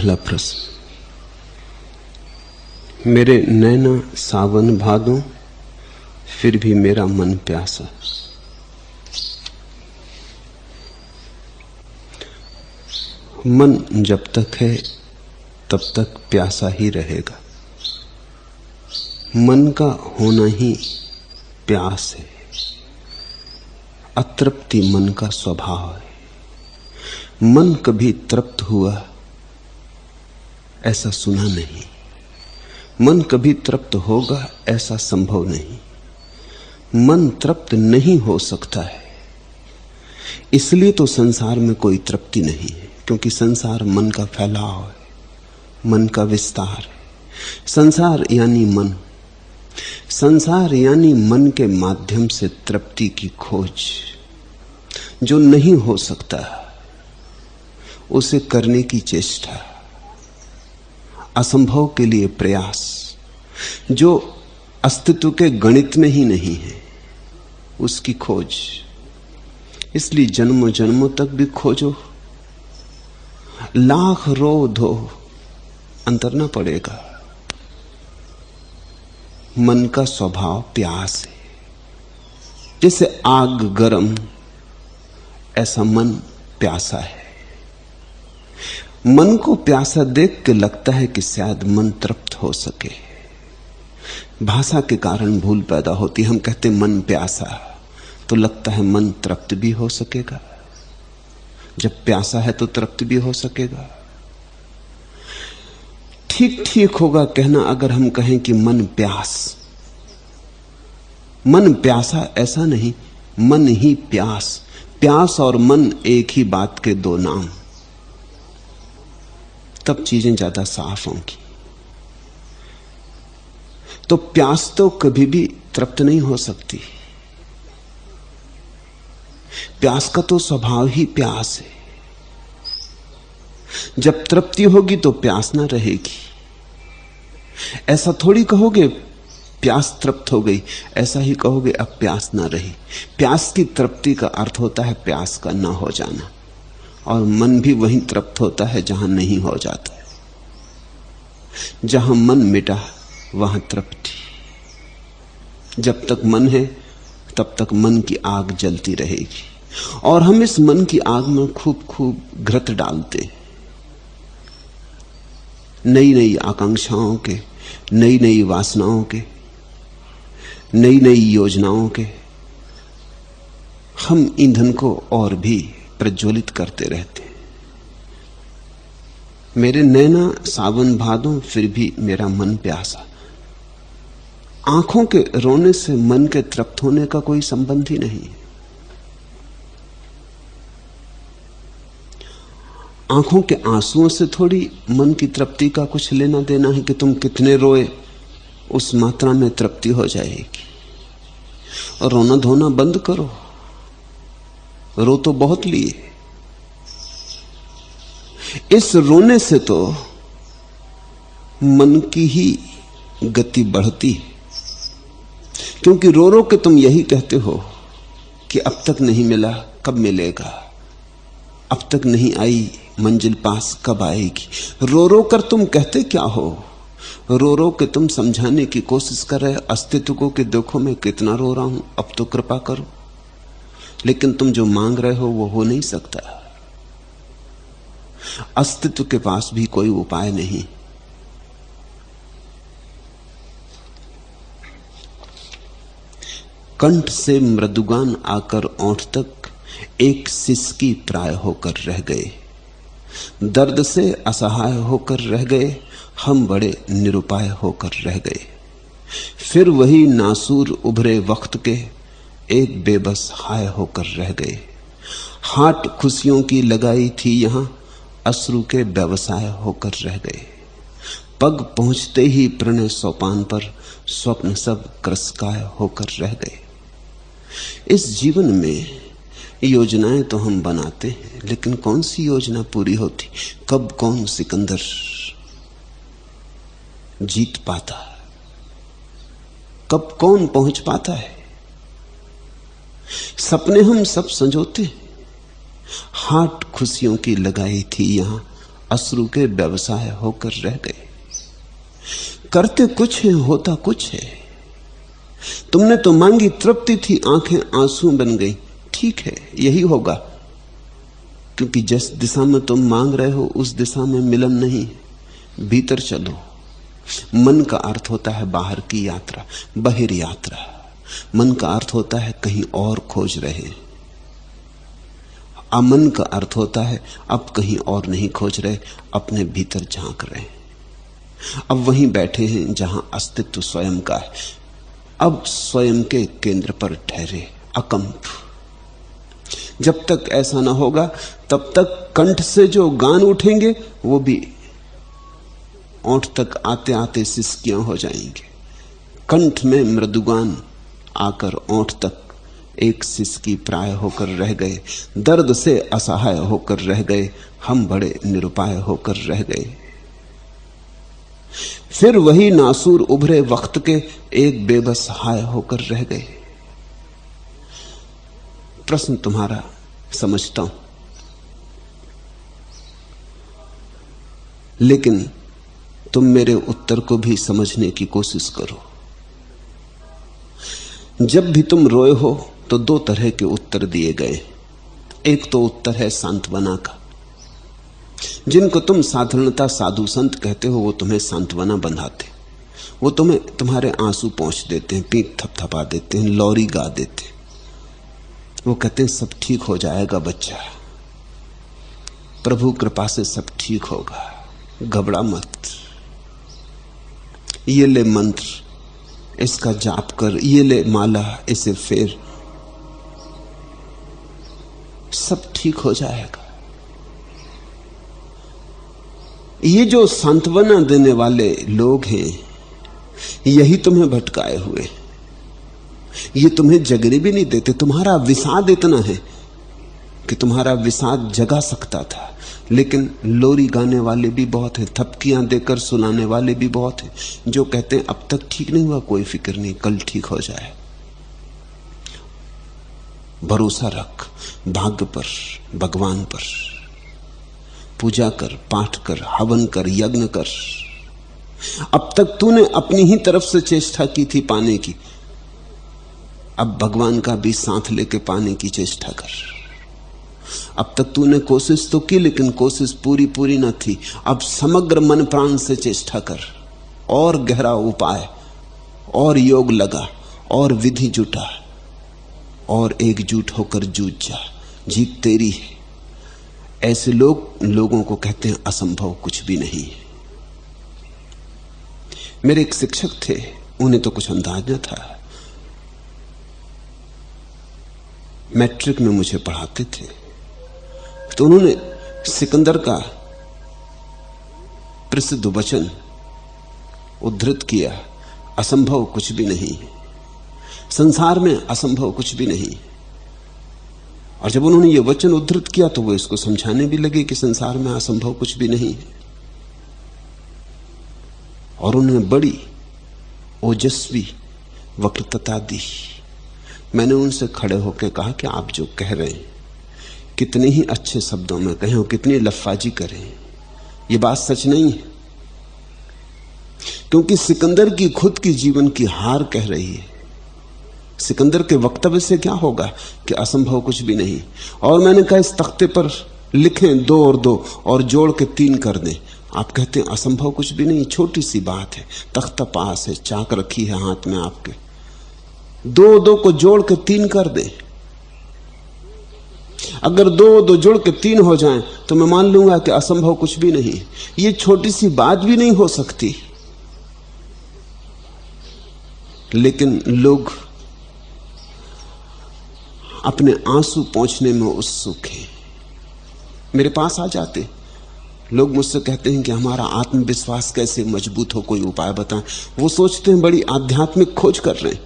पहला प्रश्न। मेरे नैना सावन भादों, फिर भी मेरा मन प्यासा। मन जब तक है तब तक प्यासा ही रहेगा। मन का होना ही प्यास है। अतृप्ति मन का स्वभाव है। मन कभी तृप्त हुआ ऐसा सुना नहीं। मन कभी तृप्त होगा ऐसा संभव नहीं। मन तृप्त नहीं हो सकता है। इसलिए तो संसार में कोई तृप्ति नहीं है, क्योंकि संसार मन का फैलाव है, मन का विस्तार है। संसार यानी मन। संसार यानी मन के माध्यम से तृप्ति की खोज। जो नहीं हो सकता उसे करने की चेष्टा, असंभव के लिए प्रयास, जो अस्तित्व के गणित में ही नहीं है उसकी खोज। इसलिए जन्मों जन्मों तक भी खोजो, लाख रो धो, अंतर ना पड़ेगा। मन का स्वभाव प्यास है। जैसे आग गरम, ऐसा मन प्यासा है। मन को प्यासा देख के लगता है कि शायद मन तृप्त हो सके। भाषा के कारण भूल पैदा होती। हम कहते मन प्यासा, तो लगता है मन तृप्त भी हो सकेगा। जब प्यासा है तो तृप्त भी हो सकेगा। ठीक ठीक होगा कहना अगर हम कहें कि मन प्यास। मन प्यासा ऐसा नहीं, मन ही प्यास। प्यास और मन एक ही बात के दो नाम। तब चीजें ज्यादा साफ होंगी। तो प्यास तो कभी भी तृप्त नहीं हो सकती। प्यास का तो स्वभाव ही प्यास है। जब तृप्ति होगी तो प्यास ना रहेगी। ऐसा थोड़ी कहोगे प्यास तृप्त हो गई, ऐसा ही कहोगे अब प्यास ना रही। प्यास की तृप्ति का अर्थ होता है प्यास का ना हो जाना। और मन भी वहीं तृप्त होता है जहां नहीं हो जाता है। जहां मन मिटा वहां तृप्ति। जब तक मन है तब तक मन की आग जलती रहेगी। और हम इस मन की आग में खूब खूब घृत डालते, नई नई आकांक्षाओं के, नई नई वासनाओं के, नई नई योजनाओं के। हम ईंधन को और भी प्रज्वलित करते रहते हैं। मेरे नैना सावन भादों, फिर भी मेरा मन प्यासा। आंखों के रोने से मन के तृप्त होने का कोई संबंध ही नहीं। आंखों के आंसुओं से थोड़ी मन की तृप्ति का कुछ लेना देना है कि तुम कितने रोए उस मात्रा में तृप्ति हो जाएगी। और रोना धोना बंद करो। रो तो बहुत लिए। इस रोने से तो मन की ही गति बढ़ती है। क्योंकि रो रो के तुम यही कहते हो कि अब तक नहीं मिला, कब मिलेगा। अब तक नहीं आई मंजिल, पास कब आएगी। रो रो कर तुम कहते क्या हो? रो रो के तुम समझाने की कोशिश कर रहे अस्तित्व को कि देखो मैं कितना रो रहा हूं, अब तो कृपा करो। लेकिन तुम जो मांग रहे हो वो हो नहीं सकता। अस्तित्व के पास भी कोई उपाय नहीं। कंठ से मृदुगान आकर ओंठ तक एक सिसकी प्राय होकर रह गए। दर्द से असहाय होकर रह गए, हम बड़े निरुपाय होकर रह गए। फिर वही नासूर उभरे वक्त के एक बेबस हाय होकर रह गए। हाट खुशियों की लगाई थी यहां, अश्रु के व्यवसाय होकर रह गए। पग पहुंचते ही प्रणय सोपान पर स्वप्न सब क्रसकाय होकर रह गए। इस जीवन में योजनाएं तो हम बनाते हैं, लेकिन कौन सी योजना पूरी होती? कब कौन सिकंदर जीत पाता? कब कौन पहुंच पाता है? सपने हम सब संजोते। हाट खुशियों की लगाई थी यहां, अश्रु के व्यवसाय होकर रह गए। करते कुछ है, होता कुछ है। तुमने तो मांगी तृप्ति थी, आंखें आंसू बन गई। ठीक है, यही होगा, क्योंकि जिस दिशा में तुम मांग रहे हो उस दिशा में मिलन नहीं। भीतर चलो। मन का अर्थ होता है बाहर की यात्रा, बहिर यात्रा। मन का अर्थ होता है कहीं और खोज रहे। अमन का अर्थ होता है अब कहीं और नहीं खोज रहे, अपने भीतर झांक रहे। अब वहीं बैठे हैं जहां अस्तित्व स्वयं का है। अब स्वयं के केंद्र पर ठहरे, अकंप। जब तक ऐसा ना होगा तब तक कंठ से जो गान उठेंगे वो भी ओंठ तक आते आते सिसकियां हो जाएंगे। कंठ में मृदुगान आकर ओंठ तक एक सिसकी प्राय होकर रह गए। दर्द से असहाय होकर रह गए, हम बड़े निरुपाय होकर रह गए। फिर वही नासूर उभरे वक्त के एक बेबस हाय होकर रह गए। प्रश्न तुम्हारा समझता हूं, लेकिन तुम मेरे उत्तर को भी समझने की कोशिश करो। जब भी तुम रोए हो तो दो तरह के उत्तर दिए गए। एक तो उत्तर है सांत्वना का। जिनको तुम साधारणता साधु संत कहते हो वो तुम्हें सांत्वना बंधाते, वो तुम्हें तुम्हारे आंसू पोंछ देते हैं, पीठ थपथपा देते हैं, लौरी गा देते हैं। वो कहते हैं सब ठीक हो जाएगा बच्चा, प्रभु कृपा से सब ठीक होगा, घबरा मत, ये ले मंत्र, इसका जाप कर, ये ले माला, इसे फेर, सब ठीक हो जाएगा। ये जो सांत्वना देने वाले लोग हैं यही तुम्हें भटकाए हुए। ये तुम्हें जगने भी नहीं देते। तुम्हारा विषाद इतना है कि तुम्हारा विषाद जगा सकता था, लेकिन लोरी गाने वाले भी बहुत हैं, थपकियां देकर सुनाने वाले भी बहुत हैं, जो कहते हैं अब तक ठीक नहीं हुआ, कोई फिक्र नहीं, कल ठीक हो जाए। भरोसा रख भाग्य पर, भगवान पर। पूजा कर, पाठ कर, हवन कर, यज्ञ कर। अब तक तूने अपनी ही तरफ से चेष्टा की थी पाने की, अब भगवान का भी साथ लेके पाने की चेष्टा कर। अब तक तूने कोशिश तो की, लेकिन कोशिश पूरी पूरी न थी। अब समग्र मन प्राण से चेष्टा कर, और गहरा उपाय, और योग लगा, और विधि जुटा, और एकजुट होकर जूझ जा। जीत तेरी है। ऐसे लोगों को कहते हैं असंभव कुछ भी नहीं है। मेरे एक शिक्षक थे, उन्हें तो कुछ अंदाज न था। मैट्रिक में मुझे पढ़ाते थे, तो उन्होंने सिकंदर का प्रसिद्ध वचन उद्धृत किया, असंभव कुछ भी नहीं, संसार में असंभव कुछ भी नहीं। और जब उन्होंने ये वचन उद्धृत किया तो वो इसको समझाने भी लगे कि संसार में असंभव कुछ भी नहीं है। और उन्होंने बड़ी ओजस्वी वक्तृता दी। मैंने उनसे खड़े होकर कहा कि आप जो कह रहे हैं कितने ही अच्छे शब्दों में कहें, कितनी लफ्फाजी करें, ये बात सच नहीं है। क्योंकि सिकंदर की खुद की जीवन की हार कह रही है। सिकंदर के वक्तव्य से क्या होगा कि असंभव कुछ भी नहीं। और मैंने कहा इस तख्ते पर लिखें 2 और 2 और जोड़ के 3 कर दें। आप कहते हैं असंभव कुछ भी नहीं, छोटी सी बात है, तख्ता पास है, चाक रखी है हाथ में आपके, 2 और 2 को जोड़ के 3 कर दें। अगर 2 और 2 जोड़ के 3 हो जाएं तो मैं मान लूंगा कि असंभव कुछ भी नहीं। ये छोटी सी बात भी नहीं हो सकती, लेकिन लोग अपने आंसू पोंछने में उत्सुक हैं। मेरे पास आ जाते लोग, मुझसे कहते हैं कि हमारा आत्मविश्वास कैसे मजबूत हो, कोई उपाय बताएं। वो सोचते हैं बड़ी आध्यात्मिक खोज कर रहे हैं,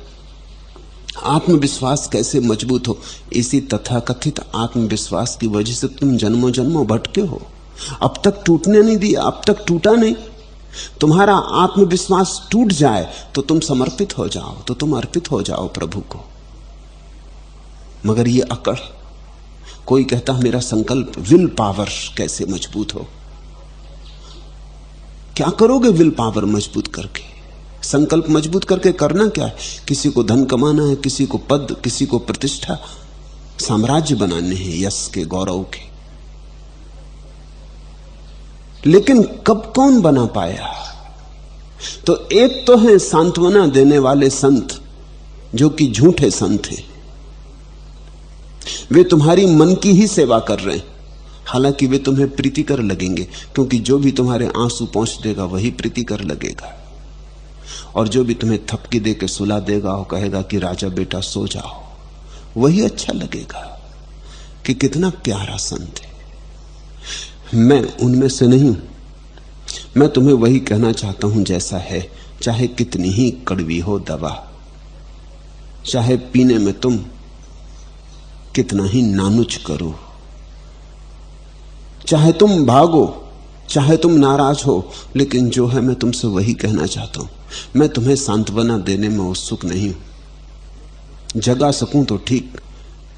आत्मविश्वास कैसे मजबूत हो। इसी तथाकथित आत्मविश्वास की वजह से तुम जन्मों जन्मों भटके हो, अब तक टूटने नहीं दिया, अब तक टूटा नहीं। तुम्हारा आत्मविश्वास टूट जाए तो तुम समर्पित हो जाओ, तो तुम अर्पित हो जाओ प्रभु को। मगर ये अकड़, कोई कहता मेरा संकल्प, विल पावर कैसे मजबूत हो। क्या करोगे विल पावर मजबूत करके? संकल्प मजबूत करके करना क्या है? किसी को धन कमाना है, किसी को पद, किसी को प्रतिष्ठा, साम्राज्य बनाने हैं, यश के, गौरव के। लेकिन कब कौन बना पाया? तो एक तो है सांत्वना देने वाले संत, जो कि झूठे संत हैं। वे तुम्हारी मन की ही सेवा कर रहे हैं, हालांकि वे तुम्हें प्रीतिकर लगेंगे, क्योंकि जो भी तुम्हारे आंसू पहुंच देगा वही प्रीतिकर लगेगा। और जो भी तुम्हें थपकी दे के सुला देगा और कहेगा कि राजा बेटा सो जाओ, वही अच्छा लगेगा कि कितना प्यारा संत है। मैं उनमें से नहीं हूं। मैं तुम्हें वही कहना चाहता हूं जैसा है, चाहे कितनी ही कड़वी हो दवा, चाहे पीने में तुम कितना ही नानुच करो, चाहे तुम भागो, चाहे तुम नाराज हो, लेकिन जो है मैं तुमसे वही कहना चाहता हूं। मैं तुम्हें सांत्वना देने में उत्सुक नहीं हूं। जगा सकूं तो ठीक,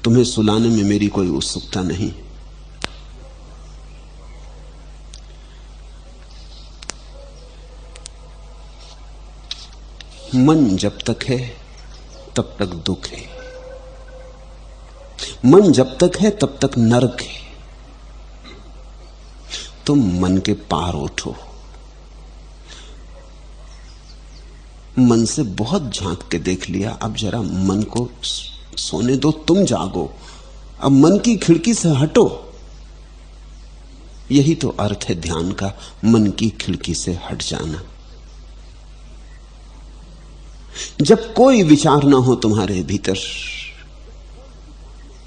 तुम्हें सुलाने में मेरी कोई उत्सुकता नहीं। मन जब तक है तब तक दुख है, मन जब तक है तब तक नरक है। तुम मन के पार उठो। मन से बहुत झांक के देख लिया, अब जरा मन को सोने दो, तुम जागो। अब मन की खिड़की से हटो। यही तो अर्थ है ध्यान का, मन की खिड़की से हट जाना। जब कोई विचार ना हो तुम्हारे भीतर,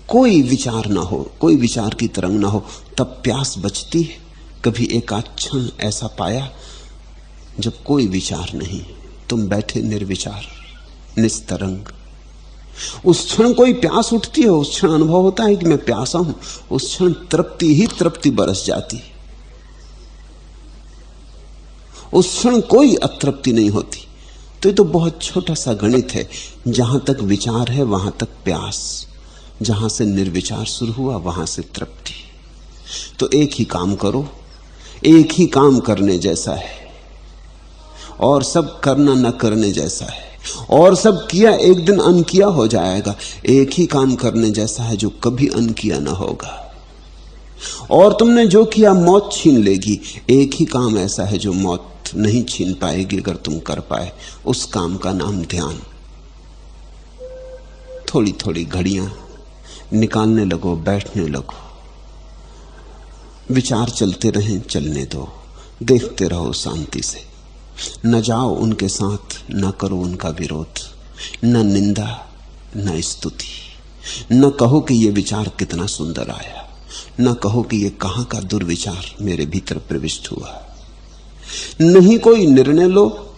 कोई विचार ना हो, कोई विचार की तरंग ना हो, तब प्यास बचती है। कभी एकाध क्षण ऐसा पाया जब कोई विचार नहीं, तुम बैठे निर्विचार, निस्तरंग। उस क्षण कोई प्यास उठती है, उस क्षण अनुभव होता है कि मैं प्यासा हूं। उस क्षण तृप्ति ही तृप्ति बरस जाती। उस क्षण कोई अतृप्ति नहीं होती। तो ये तो बहुत छोटा सा गणित है। जहां तक विचार है वहां तक प्यास, जहां से निर्विचार शुरू हुआ वहां से तृप्ति। तो एक ही काम करो, एक ही काम करने जैसा है, और सब करना न करने जैसा है, और सब किया एक दिन अनकिया हो जाएगा। एक ही काम करने जैसा है जो कभी अनकिया ना होगा, और तुमने जो किया मौत छीन लेगी। एक ही काम ऐसा है जो मौत नहीं छीन पाएगी अगर तुम कर पाए। उस काम का नाम ध्यान। थोड़ी थोड़ी घड़ियां निकालने लगो, बैठने लगो। विचार चलते रहें, चलने दो, देखते रहो शांति से। न जाओ उनके साथ, न करो उनका विरोध, न निंदा न स्तुति। न कहो कि यह विचार कितना सुंदर आया, न कहो कि यह कहां का दुर्विचार मेरे भीतर प्रविष्ट हुआ। नहीं कोई निर्णय लो,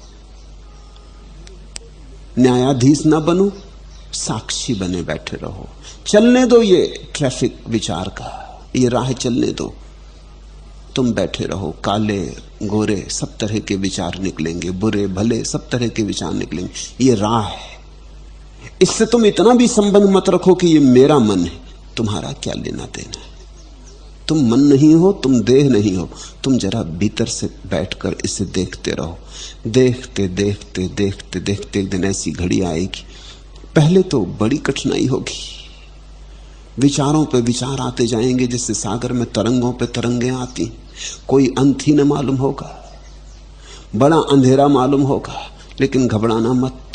न्यायाधीश ना बनो, साक्षी बने बैठे रहो। चलने दो ये ट्रैफिक विचार का, ये राह चलने दो। तुम बैठे रहो। काले गोरे सब तरह के विचार निकलेंगे, बुरे भले सब तरह के विचार निकलेंगे। ये राह है। इससे तुम इतना भी संबंध मत रखो कि ये मेरा मन है। तुम्हारा क्या लेना देना है? तुम मन नहीं हो, तुम देह नहीं हो। तुम जरा भीतर से बैठकर इसे देखते रहो। देखते देखते देखते देखते एक दिन ऐसी घड़ी आएगी, पहले तो बड़ी कठिनाई होगी। विचारों पे विचार आते जाएंगे, जैसे सागर में तरंगों पे तरंगें आती। कोई अंत ही न मालूम होगा, बड़ा अंधेरा मालूम होगा। लेकिन घबराना मत,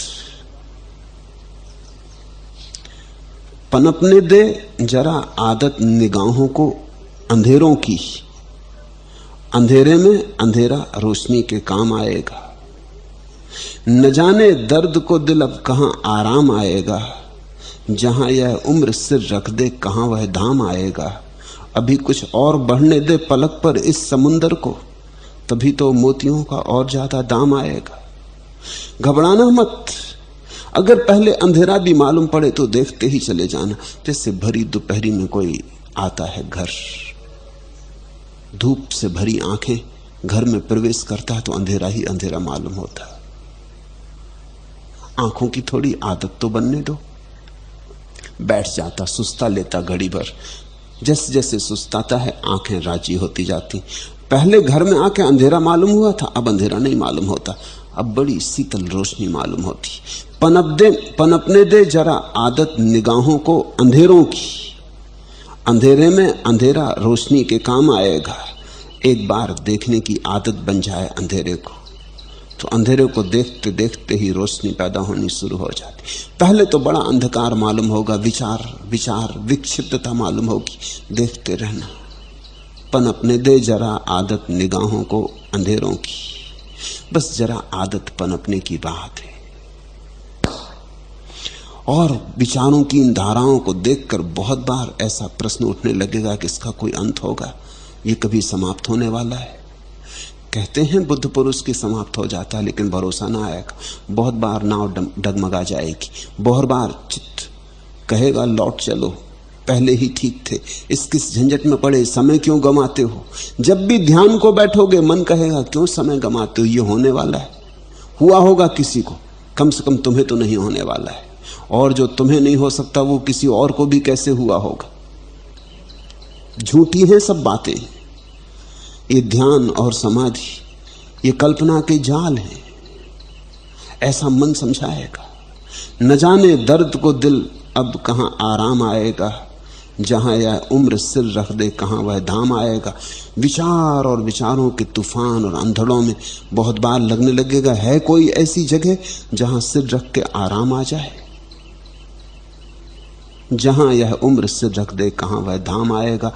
पनपने दे जरा आदत निगाहों को अंधेरों की। अंधेरे में अंधेरा रोशनी के काम आएगा। न जाने दर्द को दिल अब कहां आराम आएगा। जहां यह उम्र सिर रख दे कहां वह धाम आएगा। अभी कुछ और बढ़ने दे पलक पर इस समुंदर को, तभी तो मोतियों का और ज्यादा दाम आएगा। घबराना मत। अगर पहले अंधेरा भी मालूम पड़े तो देखते ही चले जाना। जैसे भरी दोपहरी में कोई आता है घर, धूप से भरी आंखें, घर में प्रवेश करता है तो अंधेरा ही अंधेरा मालूम होता है। आंखों की थोड़ी आदत तो बनने दो। बैठ जाता, सुस्ता लेता घड़ी भर। जैसे जैसे सुस्ताता है आंखें राजी होती जाती। पहले घर में आके अंधेरा मालूम हुआ था, अब अंधेरा नहीं मालूम होता, अब बड़ी शीतल रोशनी मालूम होती। पनपने दे जरा आदत निगाहों को अंधेरों की, अंधेरे में अंधेरा रोशनी के काम आएगा। एक बार देखने की आदत बन जाए अंधेरे को, तो अंधेरे को देखते देखते ही रोशनी पैदा होनी शुरू हो जाती। पहले तो बड़ा अंधकार मालूम होगा, विचार विक्षिप्तता मालूम होगी, देखते रहना। पनपने दे जरा आदत निगाहों को अंधेरों की, बस जरा आदत पनपने की बात है। और विचारों की इन धाराओं को देखकर बहुत बार ऐसा प्रश्न उठने लगेगा कि इसका कोई अंत होगा, ये कभी समाप्त होने वाला है। कहते हैं बुद्ध पुरुष की समाप्त हो जाता है, लेकिन भरोसा ना आएगा। बहुत बार नाव डगमगा जाएगी, बहुत बार चित्त कहेगा लौट चलो, पहले ही ठीक थे, इस किस झंझट में पड़े, समय क्यों गंवाते हो। जब भी ध्यान को बैठोगे मन कहेगा क्यों समय गंवाते हो, ये होने वाला है, हुआ होगा किसी को, कम से कम तुम्हें तो नहीं होने वाला है, और जो तुम्हें नहीं हो सकता वो किसी और को भी कैसे हुआ होगा। झूठी हैं सब बातें, ये ध्यान और समाधि ये कल्पना के जाल हैं, ऐसा मन समझाएगा। न जाने दर्द को दिल अब कहां आराम आएगा, जहां यह उम्र सिर रख दे कहां वह धाम आएगा। विचार और विचारों के तूफान और अंधड़ों में बहुत बार लगने लगेगा है कोई ऐसी जगह जहां सिर रख के आराम आ जाए, जहां यह उम्र सिर रख दे कहां वह धाम आएगा।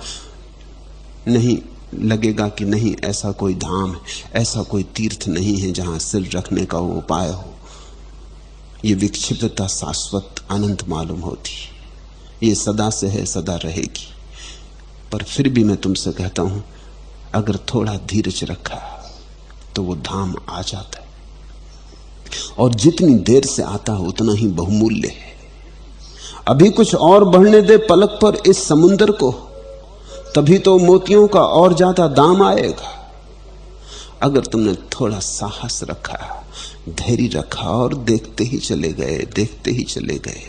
नहीं लगेगा कि नहीं, ऐसा कोई धाम है, ऐसा कोई तीर्थ नहीं है जहां सिर रखने का वो उपाय हो। ये विक्षिप्तता शाश्वत अनंत मालूम होती, ये सदा से है, सदा रहेगी। पर फिर भी मैं तुमसे कहता हूं, अगर थोड़ा धीरज रखा तो वो धाम आ जाता है, और जितनी देर से आता है उतना ही बहुमूल्य है। अभी कुछ और बढ़ने दे पलक पर इस समुंदर को, तभी तो मोतियों का और ज्यादा दाम आएगा। अगर तुमने थोड़ा साहस रखा, धैर्य रखा और देखते ही चले गए,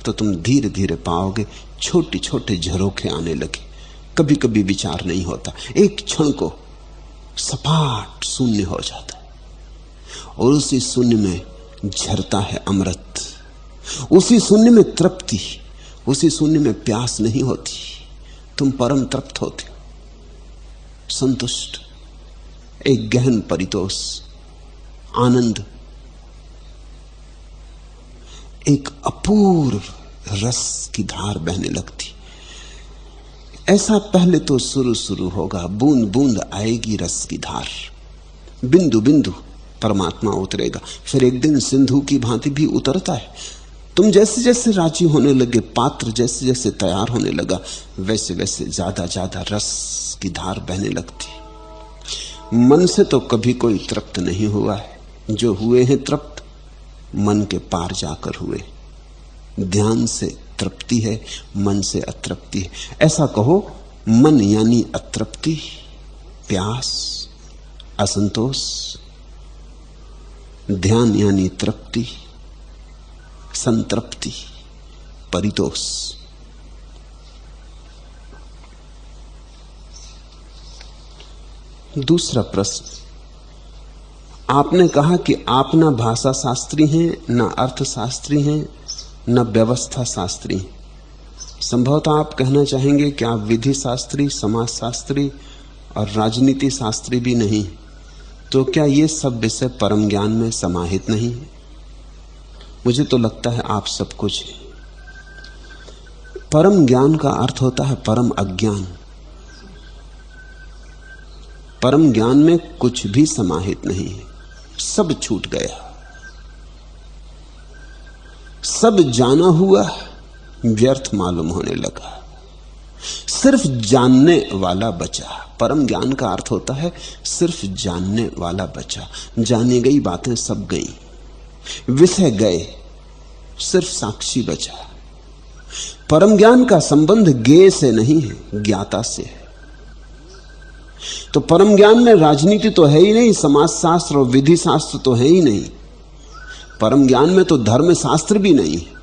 तो तुम धीरे धीरे पाओगे छोटे छोटे झरोखे आने लगे। कभी कभी विचार नहीं होता, एक क्षण को सपाट शून्य हो जाता है, और उसी शून्य में झरता है अमृत, उसी शून्य में तृप्ति, उसी शून्य में प्यास नहीं होती। तुम परम तृप्त होते हो, संतुष्ट, एक गहन परितोष, आनंद, एक अपूर्व रस की धार बहने लगती। ऐसा पहले तो शुरू होगा, बूंद बूंद आएगी रस की धार, बिंदु बिंदु परमात्मा उतरेगा। फिर एक दिन सिंधु की भांति भी उतरता है। तुम जैसे जैसे राजी होने लगे, पात्र जैसे जैसे तैयार होने लगा, वैसे वैसे ज्यादा ज्यादा रस की धार बहने लगती। मन से तो कभी कोई तृप्त नहीं हुआ है, जो हुए हैं तृप्त मन के पार जाकर हुए। ध्यान से तृप्ति है, मन से अतृप्ति है। ऐसा कहो, मन यानी अतृप्ति, प्यास, असंतोष, ध्यान यानी तृप्ति, संतृप्ति, परितोष। दूसरा प्रश्न, आपने कहा कि आप न भाषा शास्त्री हैं, न अर्थशास्त्री हैं, न व्यवस्था शास्त्री। संभवतः आप कहना चाहेंगे कि आप विधि शास्त्री, समाज शास्त्री और राजनीति शास्त्री भी नहीं, तो क्या ये सब विषय परम ज्ञान में समाहित नहीं? मुझे तो लगता है आप सब कुछ हैं। परम ज्ञान का अर्थ होता है परम अज्ञान। परम ज्ञान में कुछ भी समाहित नहीं है, सब छूट गया, सब जाना हुआ व्यर्थ मालूम होने लगा, सिर्फ जानने वाला बचा। परम ज्ञान का अर्थ होता है सिर्फ जानने वाला बचा। जानी गई बातें सब गई, विषय गए, सिर्फ साक्षी बचा। परम ज्ञान का संबंध ज्ञेय से नहीं है, ज्ञाता से है। तो परम ज्ञान में राजनीति तो है ही नहीं, समाज शास्त्र और विधि शास्त्र तो है ही नहीं, परम ज्ञान में तो धर्म शास्त्र भी नहीं है,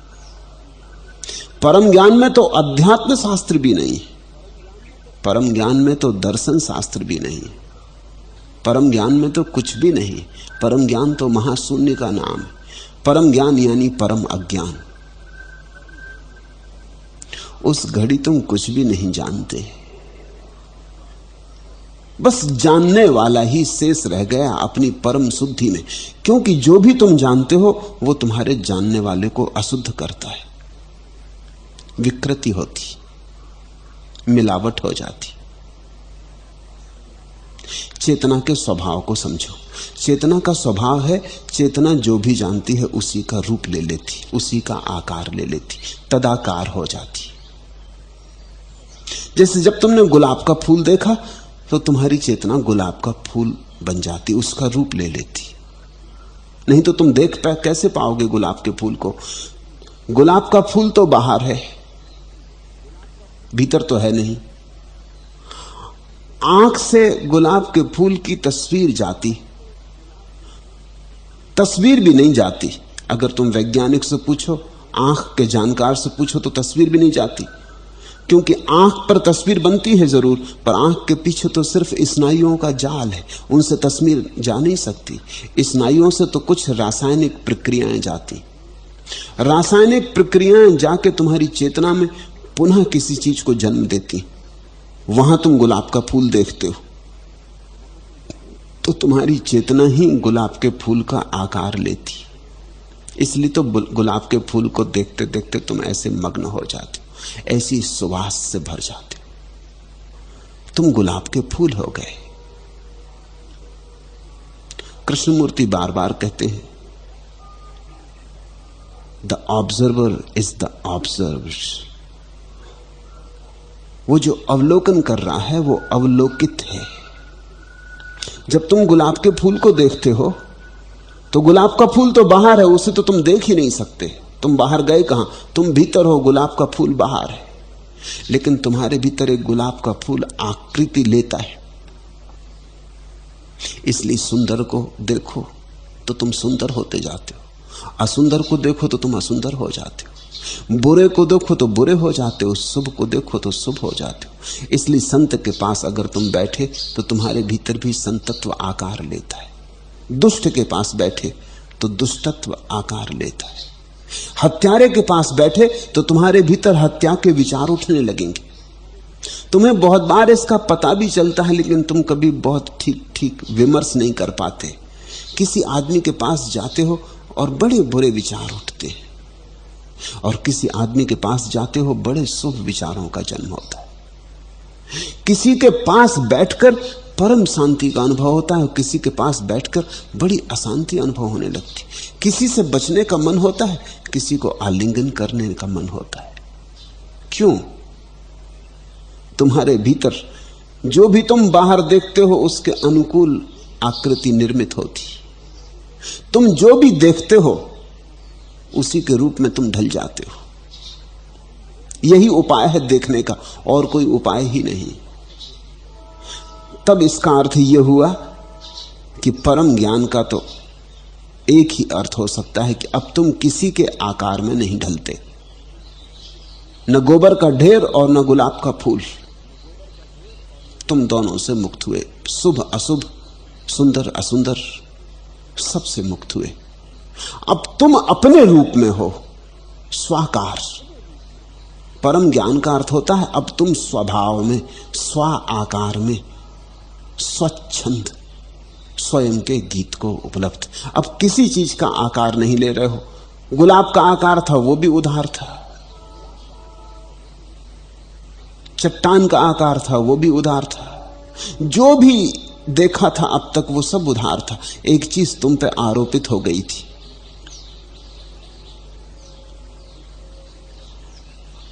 परम ज्ञान में तो अध्यात्म शास्त्र भी नहीं है। परम ज्ञान में तो दर्शन शास्त्र भी नहीं, परम ज्ञान में तो कुछ भी नहीं। परम ज्ञान तो महाशून्य का नाम है। परम ज्ञान यानी परम अज्ञान। उस घड़ी तुम कुछ भी नहीं जानते, बस जानने वाला ही शेष रह गया अपनी परम शुद्धि में, क्योंकि जो भी तुम जानते हो वो तुम्हारे जानने वाले को अशुद्ध करता है। विकृति होती, मिलावट हो जाती। चेतना के स्वभाव को समझो। चेतना का स्वभाव है, चेतना जो भी जानती है उसी का रूप ले लेती, उसी का आकार ले लेती, तदाकार हो जाती। जैसे जब तुमने गुलाब का फूल देखा तो तुम्हारी चेतना गुलाब का फूल बन जाती, उसका रूप ले लेती। नहीं तो तुम देख कैसे पाओगे गुलाब के फूल को? गुलाब का फूल तो बाहर है, भीतर तो है नहीं। आंख से गुलाब के फूल की तस्वीर जाती, तस्वीर भी नहीं जाती। अगर तुम वैज्ञानिक से पूछो, आंख के जानकार से पूछो तो तस्वीर भी नहीं जाती, क्योंकि आंख पर तस्वीर बनती है जरूर, पर आंख के पीछे तो सिर्फ स्नायुओं का जाल है, उनसे तस्वीर जा नहीं सकती। स्नायुओं से तो कुछ रासायनिक प्रक्रियाएं जाती, रासायनिक प्रक्रियाएं जाके तुम्हारी चेतना में पुनः किसी चीज को जन्म देती। वहां तुम गुलाब का फूल देखते हो तो तुम्हारी चेतना ही गुलाब के फूल का आकार लेती। इसलिए तो गुलाब के फूल को देखते देखते तुम ऐसे मग्न हो जाते हो, ऐसी सुवास से भर जाते हो, तुम गुलाब के फूल हो गए। कृष्णमूर्ति बार बार कहते हैं, the observer is the observed. वो जो अवलोकन कर रहा है वो अवलोकित है। जब तुम गुलाब के फूल को देखते हो तो गुलाब का फूल तो बाहर है, उसे तो तुम देख ही नहीं सकते। तुम बाहर गए कहां? तुम भीतर हो, गुलाब का फूल बाहर है। लेकिन तुम्हारे भीतर एक गुलाब का फूल आकृति लेता है। इसलिए सुंदर को देखो तो तुम सुंदर होते जाते हो, असुंदर को देखो तो तुम असुंदर हो जाते हो, बुरे को देखो तो बुरे हो जाते हो, शुभ को देखो तो शुभ हो जाते हो। इसलिए संत के पास अगर तुम बैठे तो तुम्हारे भीतर भी संतत्व आकार लेता है। दुष्ट के पास बैठे तो दुष्टत्व आकार लेता है। हत्यारे के पास बैठे तो तुम्हारे भीतर हत्या के विचार उठने लगेंगे। तुम्हें बहुत बार इसका पता भी चलता है, लेकिन तुम कभी बहुत ठीक ठीक विमर्श नहीं कर पाते। किसी आदमी के पास जाते हो और बड़े बुरे विचार उठते हैं, और किसी आदमी के पास जाते हो बड़े शुभ विचारों का जन्म होता है। किसी के पास बैठकर परम शांति का अनुभव होता है, और किसी के पास बैठकर बड़ी अशांति अनुभव होने लगती। किसी से बचने का मन होता है, किसी को आलिंगन करने का मन होता है। क्यों? तुम्हारे भीतर जो भी तुम बाहर देखते हो उसके अनुकूल आकृति निर्मित होती। तुम जो भी देखते हो उसी के रूप में तुम ढल जाते हो। यही उपाय है देखने का, और कोई उपाय ही नहीं। तब इसका अर्थ यह हुआ कि परम ज्ञान का तो एक ही अर्थ हो सकता है कि अब तुम किसी के आकार में नहीं ढलते, न गोबर का ढेर और न गुलाब का फूल। तुम दोनों से मुक्त हुए, शुभ अशुभ, सुंदर असुंदर, सबसे मुक्त हुए। अब तुम अपने रूप में हो, स्वाकार। परम ज्ञान का अर्थ होता है अब तुम स्वभाव में, स्व आकार में, स्वच्छंद स्वयं के गीत को उपलब्ध। अब किसी चीज का आकार नहीं ले रहे हो। गुलाब का आकार था वो भी उधार था, चट्टान का आकार था वो भी उधार था, जो भी देखा था अब तक वो सब उधार था। एक चीज तुम पे आरोपित हो गई थी।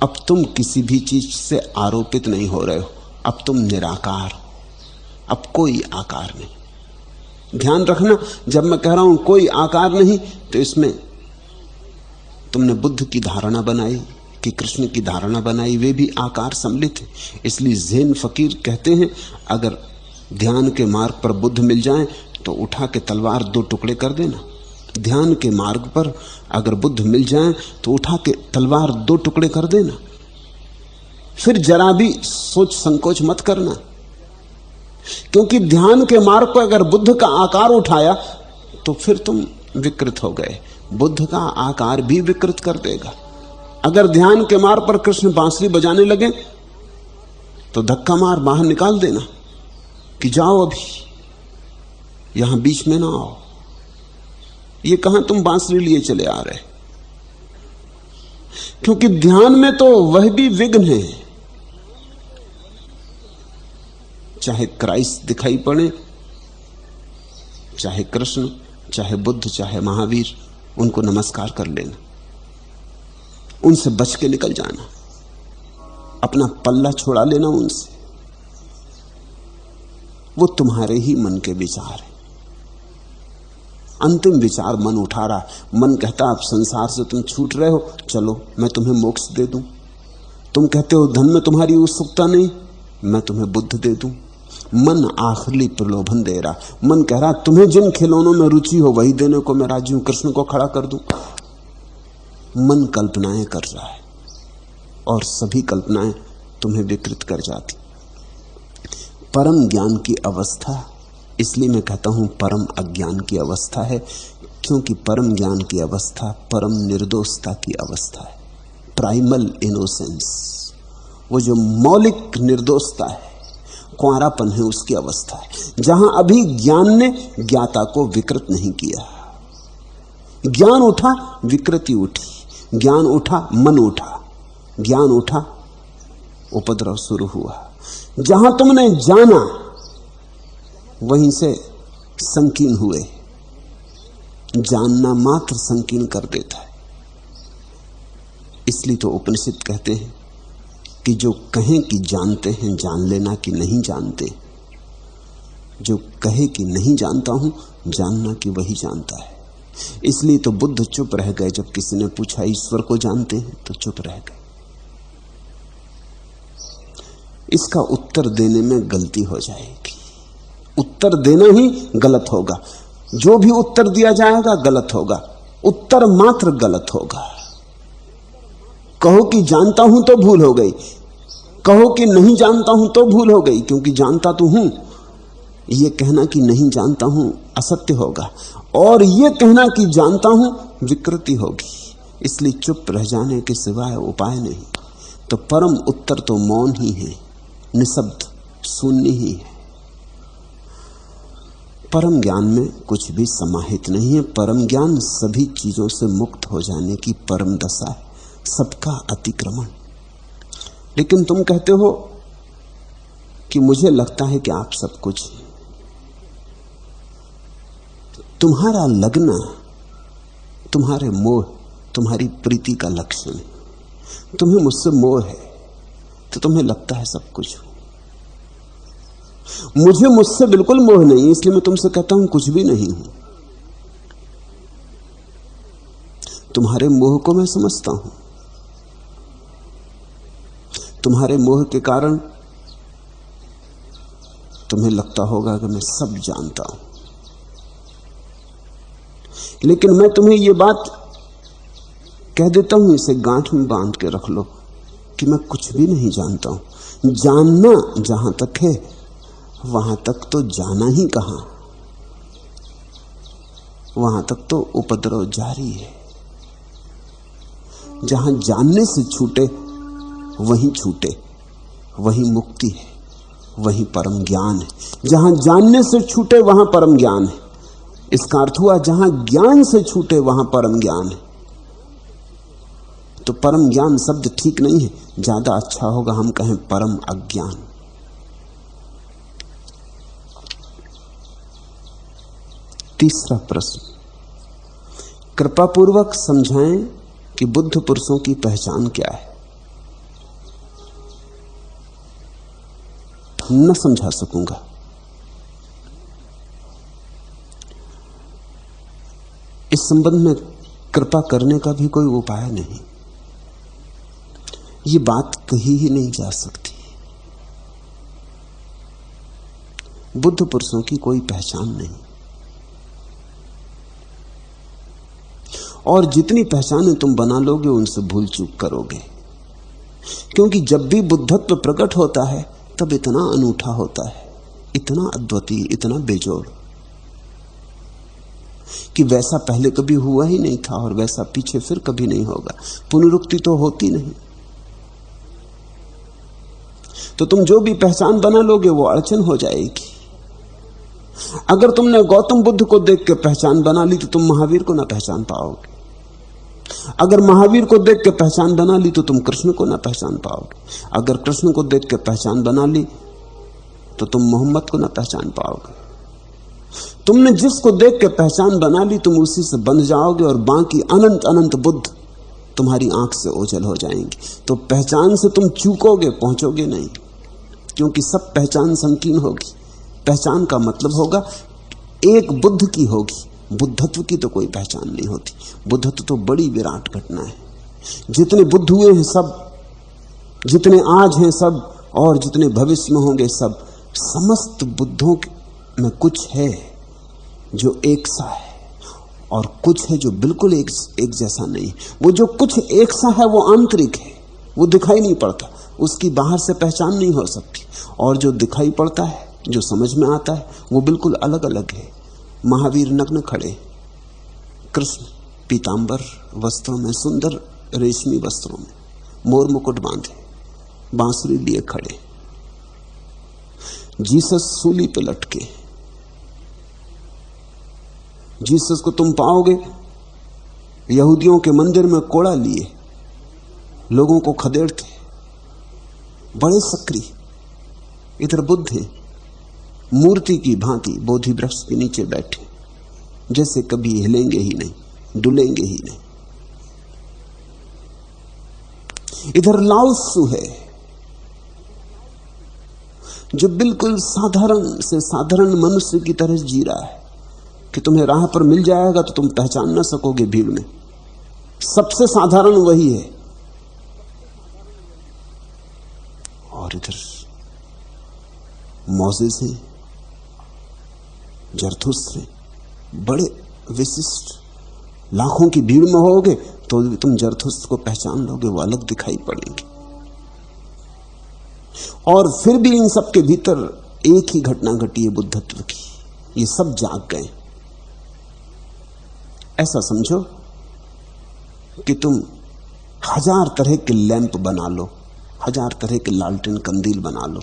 अब तुम किसी भी चीज से आरोपित नहीं हो रहे हो, अब तुम निराकार हो, अब कोई आकार नहीं। ध्यान रखना, जब मैं कह रहा हूं कोई आकार नहीं, तो इसमें तुमने बुद्ध की धारणा बनाई कि कृष्ण की धारणा बनाई, वे भी आकार सम्मिलित है। इसलिए ज़ेन फकीर कहते हैं अगर ध्यान के मार्ग पर बुद्ध मिल जाएं तो उठा के तलवार दो टुकड़े कर देना। ध्यान के मार्ग पर अगर बुद्ध मिल जाएं तो उठा के तलवार दो टुकड़े कर देना। फिर जरा भी सोच संकोच मत करना, क्योंकि ध्यान के मार्ग पर अगर बुद्ध का आकार उठाया तो फिर तुम विकृत हो गए। बुद्ध का आकार भी विकृत कर देगा। अगर ध्यान के मार्ग पर कृष्ण बांसुरी बजाने लगे तो धक्का मार बाहर निकाल देना कि जाओ, अभी यहां बीच में ना आओ। ये कहां तुम बांसुरी लिए चले आ रहे? क्योंकि ध्यान में तो वह भी विघ्न है। चाहे क्राइस्ट दिखाई पड़े, चाहे कृष्ण, चाहे बुद्ध, चाहे महावीर, उनको नमस्कार कर लेना, उनसे बच के निकल जाना, अपना पल्ला छोड़ा लेना उनसे। वो तुम्हारे ही मन के विचार है। अंतिम विचार मन उठा रहा, मन कहता अब संसार से तुम छूट रहे हो, चलो मैं तुम्हें मोक्ष दे दूं। तुम कहते हो धन में तुम्हारी उत्सुकता नहीं, मैं तुम्हें बुद्ध दे दूं। मन आखिरी प्रलोभन दे रहा। मन कह रहा तुम्हें जिन खिलौनों में रुचि हो वही देने को मैं राजी हूं, कृष्ण को खड़ा कर दूं। मन कल्पनाएं कर रहा है और सभी कल्पनाएं तुम्हें विकृत कर जाती। परम ज्ञान की अवस्था, इसलिए मैं कहता हूं परम अज्ञान की अवस्था है, क्योंकि परम ज्ञान की अवस्था परम निर्दोषता की अवस्था है। प्राइमल इनोसेंस, वो जो मौलिक निर्दोषता है, कुंवारापन है, उसकी अवस्था है, जहां अभी ज्ञान ने ज्ञाता को विकृत नहीं किया। ज्ञान उठा, विकृति उठी, ज्ञान उठा, मन उठा, ज्ञान उठा, उपद्रव शुरू हुआ। जहां तुमने जाना वहीं से संकीर्ण हुए। जानना मात्र संकीर्ण कर देता है। इसलिए तो उपनिषद कहते हैं कि जो कहें कि जानते हैं जान लेना कि नहीं जानते, जो कहे कि नहीं जानता हूं जानना कि वही जानता है। इसलिए तो बुद्ध चुप रह गए जब किसी ने पूछा ईश्वर को जानते हैं, तो चुप रह गए। इसका उत्तर देने में गलती हो जाएगी। उत्तर देना ही गलत होगा। जो भी उत्तर दिया जाएगा गलत होगा। उत्तर मात्र गलत होगा। कहो कि जानता हूं तो भूल हो गई, कहो कि नहीं जानता हूं तो भूल हो गई, क्योंकि जानता तो हूं। यह कहना कि नहीं जानता हूं असत्य होगा, और यह कहना कि जानता हूं विकृति होगी। इसलिए चुप रह जाने के सिवाय उपाय नहीं। तो परम उत्तर तो मौन ही है, निशब्द शून्य ही है। परम ज्ञान में कुछ भी समाहित नहीं है। परम ज्ञान सभी चीजों से मुक्त हो जाने की परम दशा है, सबका अतिक्रमण। लेकिन तुम कहते हो कि मुझे लगता है कि आप सब कुछ, तुम्हारा लगना तुम्हारे मोह, तुम्हारी प्रीति का लक्षण है। तुम्हें मुझसे मोह है तो तुम्हें लगता है सब कुछ। मुझे मुझसे बिल्कुल मोह नहीं, इसलिए मैं तुमसे कहता हूं कुछ भी नहीं हूं। तुम्हारे मोह को मैं समझता हूं। तुम्हारे मोह के कारण तुम्हें लगता होगा कि मैं सब जानता हूं, लेकिन मैं तुम्हें यह बात कह देता हूं, इसे गांठ में बांध के रख लो कि मैं कुछ भी नहीं जानता हूं। जानना जहां तक है वहां तक तो जाना ही कहां, वहां तक तो उपद्रव जारी है। जहां जानने से छूटे वहीं छूटे, वहीं मुक्ति है, वहीं परम ज्ञान है। जहां जानने से छूटे वहां परम ज्ञान है। इसका अर्थ हुआ जहां ज्ञान से छूटे वहां परम ज्ञान है। तो परम ज्ञान शब्द ठीक नहीं है, ज्यादा अच्छा होगा हम कहें परम अज्ञान। तीसरा प्रश्न, कृपा पूर्वक समझाएं कि बुद्ध पुरुषों की पहचान क्या है। न समझा सकूंगा। इस संबंध में कृपा करने का भी कोई उपाय नहीं। ये बात कही ही नहीं जा सकती। बुद्ध पुरुषों की कोई पहचान नहीं, और जितनी पहचानें तुम बना लोगे उनसे भूल चूक करोगे। क्योंकि जब भी बुद्धत्व प्रकट होता है तब इतना अनूठा होता है, इतना अद्वितीय, इतना बेजोड़ कि वैसा पहले कभी हुआ ही नहीं था और वैसा पीछे फिर कभी नहीं होगा। पुनरुक्ति तो होती नहीं। तो तुम जो भी पहचान बना लोगे वो अड़चन हो जाएगी। अगर तुमने गौतम बुद्ध को देख के पहचान बना ली तो तुम महावीर को ना पहचान पाओगे। अगर महावीर को देख के पहचान बना ली तो तुम कृष्ण को ना पहचान पाओगे। अगर कृष्ण को देख के पहचान बना ली तो तुम मोहम्मद को ना पहचान पाओगे। तुमने जिसको देख के पहचान बना ली तुम उसी से बंध जाओगे और बाकी अनंत अनंत बुद्ध तुम्हारी आंख से ओझल हो जाएंगे। तो पहचान से तुम चूकोगे, पहुंचोगे नहीं, क्योंकि सब पहचान संकीर्ण होगी। पहचान का मतलब होगा एक बुद्ध की होगी, बुद्धत्व की तो कोई पहचान नहीं होती। बुद्धत्व तो बड़ी विराट घटना है। जितने बुद्ध हुए हैं सब, जितने आज हैं सब, और जितने भविष्य में होंगे सब, समस्त बुद्धों में कुछ है जो एक सा है और कुछ है जो बिल्कुल एक जैसा नहीं। वो जो कुछ एक सा है वो आंतरिक है, वो दिखाई नहीं पड़ता, उसकी बाहर से पहचान नहीं हो सकती। और जो दिखाई पड़ता है, जो समझ में आता है, वो बिल्कुल अलग अलग है। महावीर नग्न खड़े, कृष्ण पीतांबर वस्त्रों में, सुंदर रेशमी वस्त्रों में, मोर मुकुट बांधे, बांसुरी लिए खड़े। जीसस सूली पे लटके। जीसस को तुम पाओगे यहूदियों के मंदिर में कोड़ा लिए, लोगों को खदेड़ते, बड़े सक्रिय। इधर बुद्ध हैं, मूर्ति की भांति बोधि वृक्ष के नीचे बैठे, जैसे कभी हिलेंगे ही नहीं, डुलेंगे ही नहीं। इधर लाओ त्सु है जो बिल्कुल साधारण से साधारण मनुष्य की तरह जी रहा है कि तुम्हें राह पर मिल जाएगा तो तुम पहचान ना सकोगे भीड़ में। सबसे साधारण वही है। और इधर मोसेस हैं, जरथुस्त्र हैं, बड़े विशिष्ट। लाखों की भीड़ में होगे तो तुम जरथुस्त्र को पहचान लोगे, वो अलग दिखाई पड़ेंगे। और फिर भी इन सब के भीतर एक ही घटना घटी है बुद्धत्व की, ये सब जाग गए। ऐसा समझो कि तुम 1000 तरह के लैंप बना लो, 1000 तरह के लालटेन कंदील बना लो।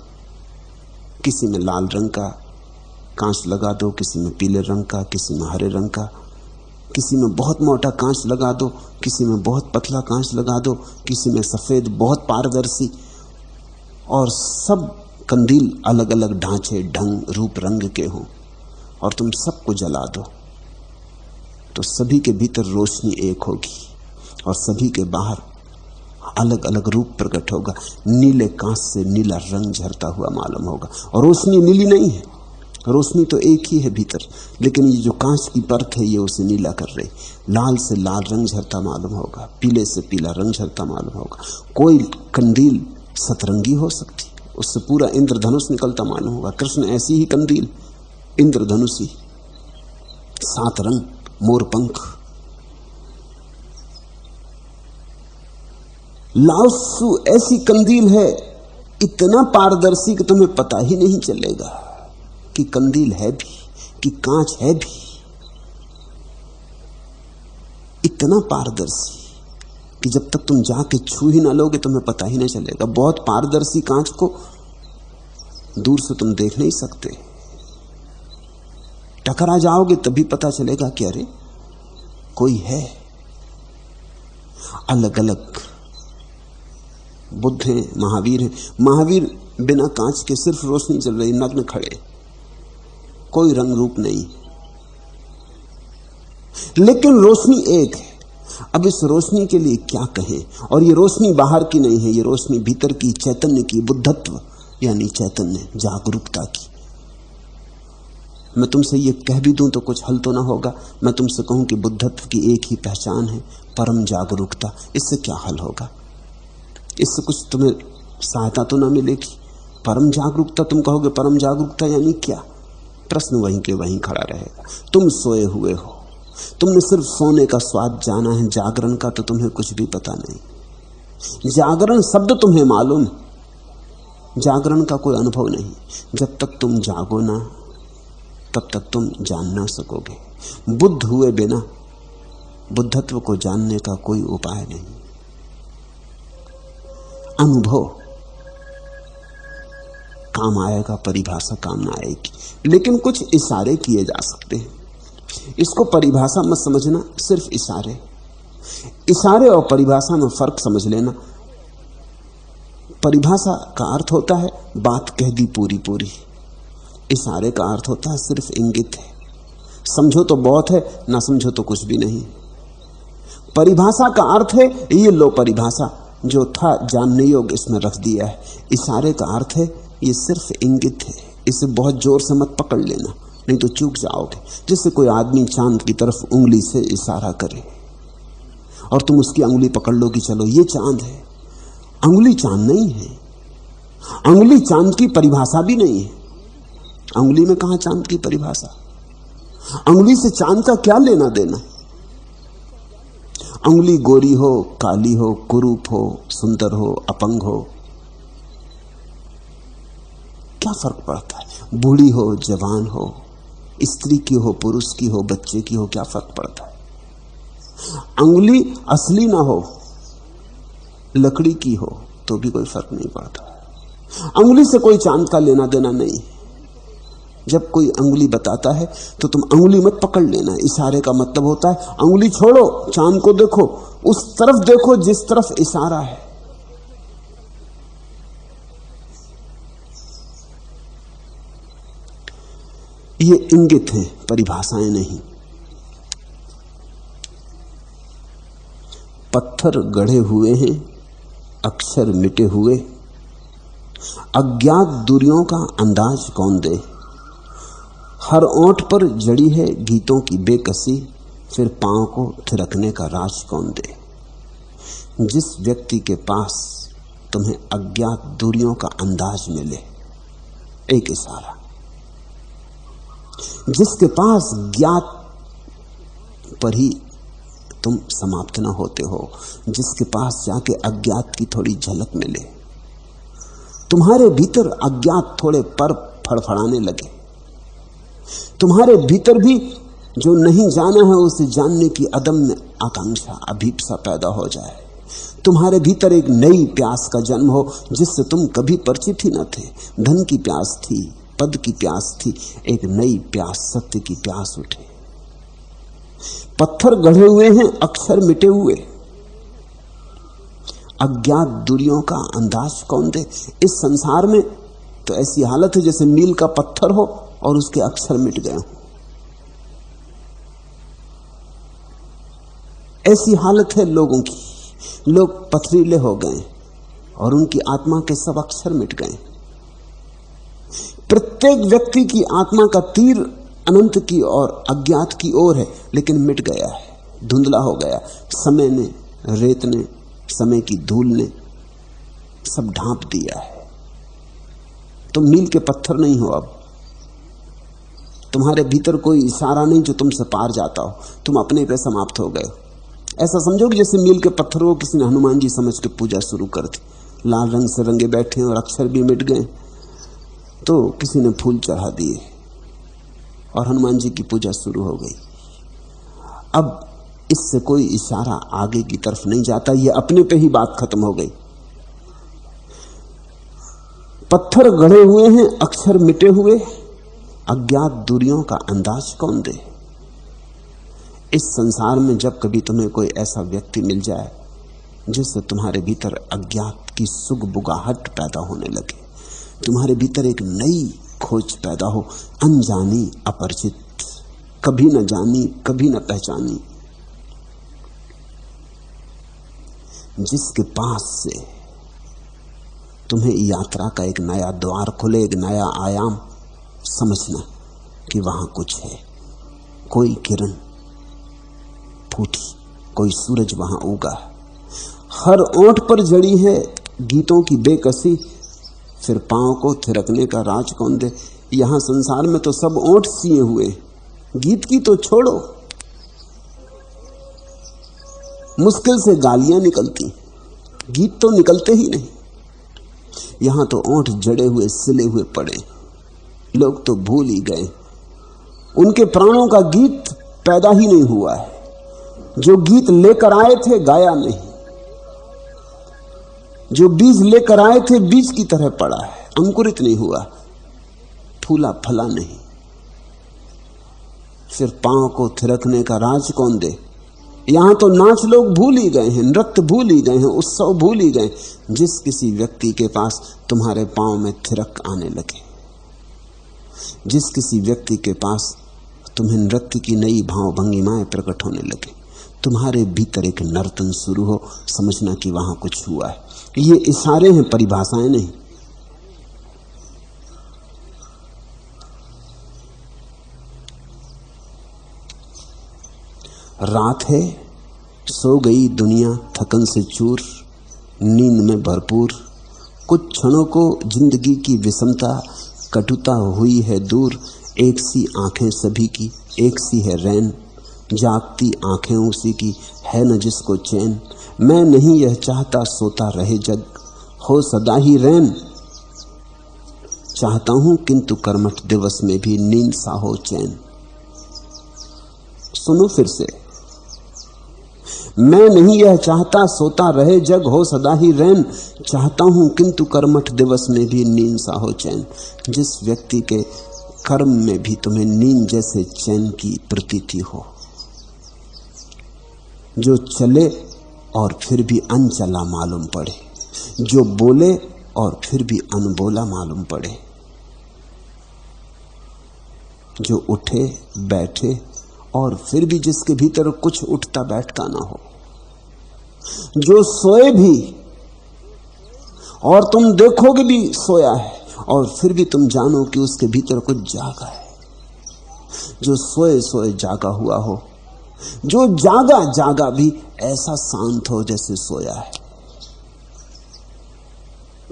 किसी में लाल रंग का कांच लगा दो, किसी में पीले रंग का, किसी में हरे रंग का, किसी में बहुत मोटा कांच लगा दो, किसी में बहुत पतला कांच लगा दो, किसी में सफेद बहुत पारदर्शी। और सब कंदील अलग अलग ढांचे, ढंग, रूप, रंग के हों और तुम सबको जला दो तो सभी के भीतर रोशनी एक होगी और सभी के बाहर अलग अलग रूप प्रकट होगा। नीले कांच से नीला रंग झरता हुआ मालूम होगा। और रोशनी नीली नहीं है, रोशनी तो एक ही है भीतर, लेकिन ये जो कांच की परत है ये उसे नीला कर रही। लाल से लाल रंग झरता मालूम होगा, पीले से पीला रंग झरता मालूम होगा। कोई कंदील सतरंगी हो सकती, उससे पूरा इंद्रधनुष निकलता मालूम होगा। कृष्ण ऐसी ही कंदील, इंद्रधनुषी, 7 रंग, मोर पंख। लाओ त्सु ऐसी कंदील है, इतना पारदर्शी कि तुम्हें पता ही नहीं चलेगा कि कंदील है भी, कि कांच है भी। इतना पारदर्शी कि जब तक तुम जाके छू ही ना लोगे तुम्हें पता ही नहीं चलेगा। बहुत पारदर्शी कांच को दूर से तुम देख नहीं सकते, टकरा जाओगे तभी पता चलेगा कि अरे कोई है। अलग अलग बुद्ध हैं, महावीर हैं। महावीर बिना कांच के सिर्फ रोशनी चल रही, नग्न खड़े, कोई रंग रूप नहीं, लेकिन रोशनी एक है। अब इस रोशनी के लिए क्या कहें? और ये रोशनी बाहर की नहीं है, ये रोशनी भीतर की, चैतन्य की, बुद्धत्व यानी चैतन्य, जागरूकता की। मैं तुमसे ये कह भी दूं तो कुछ हल तो ना होगा। मैं तुमसे कहूं कि बुद्धत्व की एक ही पहचान है, परम जागरूकता। इससे क्या हल होगा? इससे कुछ तुम्हें सहायता तो ना मिलेगी। परम जागरूकता, तुम कहोगे परम जागरूकता यानी क्या? प्रश्न वहीं के वहीं खड़ा रहेगा। तुम सोए हुए हो, तुमने सिर्फ सोने का स्वाद जाना है, जागरण का तो तुम्हें कुछ भी पता नहीं। जागरण शब्द तुम्हें मालूम, जागरण का कोई अनुभव नहीं। जब तक तुम जागो ना तब तक तुम जान ना सकोगे। बुद्ध हुए बिना बुद्धत्व को जानने का कोई उपाय नहीं। अनुभव काम आएगा, परिभाषा काम ना आएगी, लेकिन कुछ इशारे किए जा सकते हैं। इसको परिभाषा मत समझना, सिर्फ इशारे। इशारे और परिभाषा में फर्क समझ लेना। परिभाषा का अर्थ होता है बात कह दी पूरी पूरी, इशारे का अर्थ होता है सिर्फ इंगित है। समझो तो बहुत है, ना समझो तो कुछ भी नहीं। परिभाषा का अर्थ है ये लो परिभाषा, जो था जानने योग्य इसमें रख दिया है। इशारे का अर्थ है ये सिर्फ इंगित है, इसे बहुत जोर से मत पकड़ लेना, नहीं तो चूक जाओगे। जैसे कोई आदमी चांद की तरफ उंगली से इशारा करे और तुम उसकी उंगली पकड़ लो कि चलो ये चांद है। उंगली चांद नहीं है, उंगली चांद की परिभाषा भी नहीं है। उंगली में कहां चांद की परिभाषा? उंगली से चांद का क्या लेना देना? उंगली गोरी हो, काली हो, कुरूप हो, सुंदर हो, अपंग हो, क्या फर्क पड़ता है? बूढ़ी हो, जवान हो, स्त्री की हो, पुरुष की हो, बच्चे की हो, क्या फर्क पड़ता है? उंगली असली ना हो, लकड़ी की हो, तो भी कोई फर्क नहीं पड़ता। उंगली से कोई चांद का लेना देना नहीं। जब कोई उंगली बताता है तो तुम उंगली मत पकड़ लेना। इशारे का मतलब होता है उंगली छोड़ो, चांद को देखो, उस तरफ देखो जिस तरफ इशारा है। ये इंगित हैं, परिभाषाएं नहीं। पत्थर गढ़े हुए हैं, अक्षर मिटे हुए, अज्ञात दूरियों का अंदाज कौन दे। हर ओंठ पर जड़ी है गीतों की बेकसी, फिर पांव को थिरकने का राज कौन दे। जिस व्यक्ति के पास तुम्हें अज्ञात दूरियों का अंदाज मिले, एक इशारा। जिसके पास ज्ञात पर ही तुम समाप्त न होते हो, जिसके पास जाके अज्ञात की थोड़ी झलक मिले, तुम्हारे भीतर अज्ञात थोड़े पर फड़फड़ाने लगे, तुम्हारे भीतर भी जो नहीं जाना है उसे जानने की अदम्य आकांक्षा, अभीप्सा पैदा हो जाए, तुम्हारे भीतर एक नई प्यास का जन्म हो जिससे तुम कभी परिचित ही न थे। धन की प्यास थी, पद की प्यास थी, एक नई प्यास, सत्य की प्यास उठे। पत्थर गढ़े हुए हैं, अक्षर मिटे हुए, अज्ञात दूरियों का अंदाज कौन दे। इस संसार में तो ऐसी हालत है जैसे मील का पत्थर हो और उसके अक्षर मिट गए हों। ऐसी हालत है लोगों की, लोग पथरीले हो गए और उनकी आत्मा के सब अक्षर मिट गए। प्रत्येक व्यक्ति की आत्मा का तीर अनंत की और अज्ञात की ओर है, लेकिन मिट गया है, धुंधला हो गया। समय ने, रेत ने, समय की धूल ने सब ढांप दिया है। तुम मील के पत्थर नहीं हो, अब तुम्हारे भीतर कोई इशारा नहीं जो तुमसे पार जाता हो, तुम अपने पे समाप्त हो गए। ऐसा समझो कि जैसे मील के पत्थर को किसी ने हनुमान जी समझ के पूजा शुरू कर दी, लाल रंग से रंगे बैठे और अक्षर भी मिट गए, तो किसी ने फूल चढ़ा दिए और हनुमान जी की पूजा शुरू हो गई। अब इससे कोई इशारा आगे की तरफ नहीं जाता, ये अपने पे ही बात खत्म हो गई। पत्थर गढ़े हुए हैं, अक्षर मिटे हुए, अज्ञात दूरियों का अंदाज कौन दे। इस संसार में जब कभी तुम्हें कोई ऐसा व्यक्ति मिल जाए जिससे तुम्हारे भीतर अज्ञात की सुगबुगाहट पैदा होने लगे, तुम्हारे भीतर एक नई खोज पैदा हो, अनजानी, अपरिचित, कभी न जानी, कभी न पहचानी, जिसके पास से तुम्हें यात्रा का एक नया द्वार खुले, एक नया आयाम, समझना कि वहां कुछ है। कोई किरण फूटी, कोई सूरज वहां उगा। हर ओंठ पर जड़ी है गीतों की बेकसी, फिर पांव को थिरकने का राज कौन दे। यहां संसार में तो सब ओंठ सिए हुए, गीत की तो छोड़ो, मुश्किल से गालियां निकलती, गीत तो निकलते ही नहीं। यहां तो ओंठ जड़े हुए सिले हुए पड़े, लोग तो भूल ही गए, उनके प्राणों का गीत पैदा ही नहीं हुआ है। जो गीत लेकर आए थे गाया नहीं, जो बीज लेकर आए थे बीज की तरह पड़ा है, अंकुरित नहीं हुआ, फूला फला नहीं। फिर पांव को थिरकने का राज कौन दे? यहां तो नाच लोग भूल ही गए हैं, नृत्य भूल ही गए हैं, उत्सव भूल ही गए। जिस किसी व्यक्ति के पास तुम्हारे पांव में थिरक आने लगे, जिस किसी व्यक्ति के पास तुम्हें नृत्य की नई भाव भंगिमाएं प्रकट होने लगे, तुम्हारे भीतर एक नर्तन शुरू हो, समझना कि वहां कुछ हुआ है। ये इशारे हैं, परिभाषाएं नहीं। रात है, सो गई दुनिया थकन से चूर, नींद में भरपूर। कुछ क्षणों को जिंदगी की विषमता कटुता हुई है दूर। एक सी आंखें सभी की, एक सी है रैन, जागती आंखें उसी की, है न जिसको चैन। मैं नहीं यह चाहता सोता रहे जग, हो सदा ही रैन। चाहता हूं किंतु कर्मठ दिवस में भी नींद सा हो चैन। सुनो फिर से, मैं नहीं यह चाहता सोता रहे जग, हो सदा ही रैन। चाहता हूं किंतु कर्मठ दिवस में भी नींद सा हो चैन। जिस व्यक्ति के कर्म में भी तुम्हें नींद जैसे चैन की प्रतीति हो, जो चले और फिर भी अनचला मालूम पड़े, जो बोले और फिर भी अनबोला मालूम पड़े, जो उठे बैठे और फिर भी जिसके भीतर कुछ उठता बैठता ना हो, जो सोए भी और तुम देखोगे भी सोया है और फिर भी तुम जानो कि उसके भीतर कुछ जागा है, जो सोए सोए जागा हुआ हो, जो जागा जागा भी ऐसा शांत हो जैसे सोया है।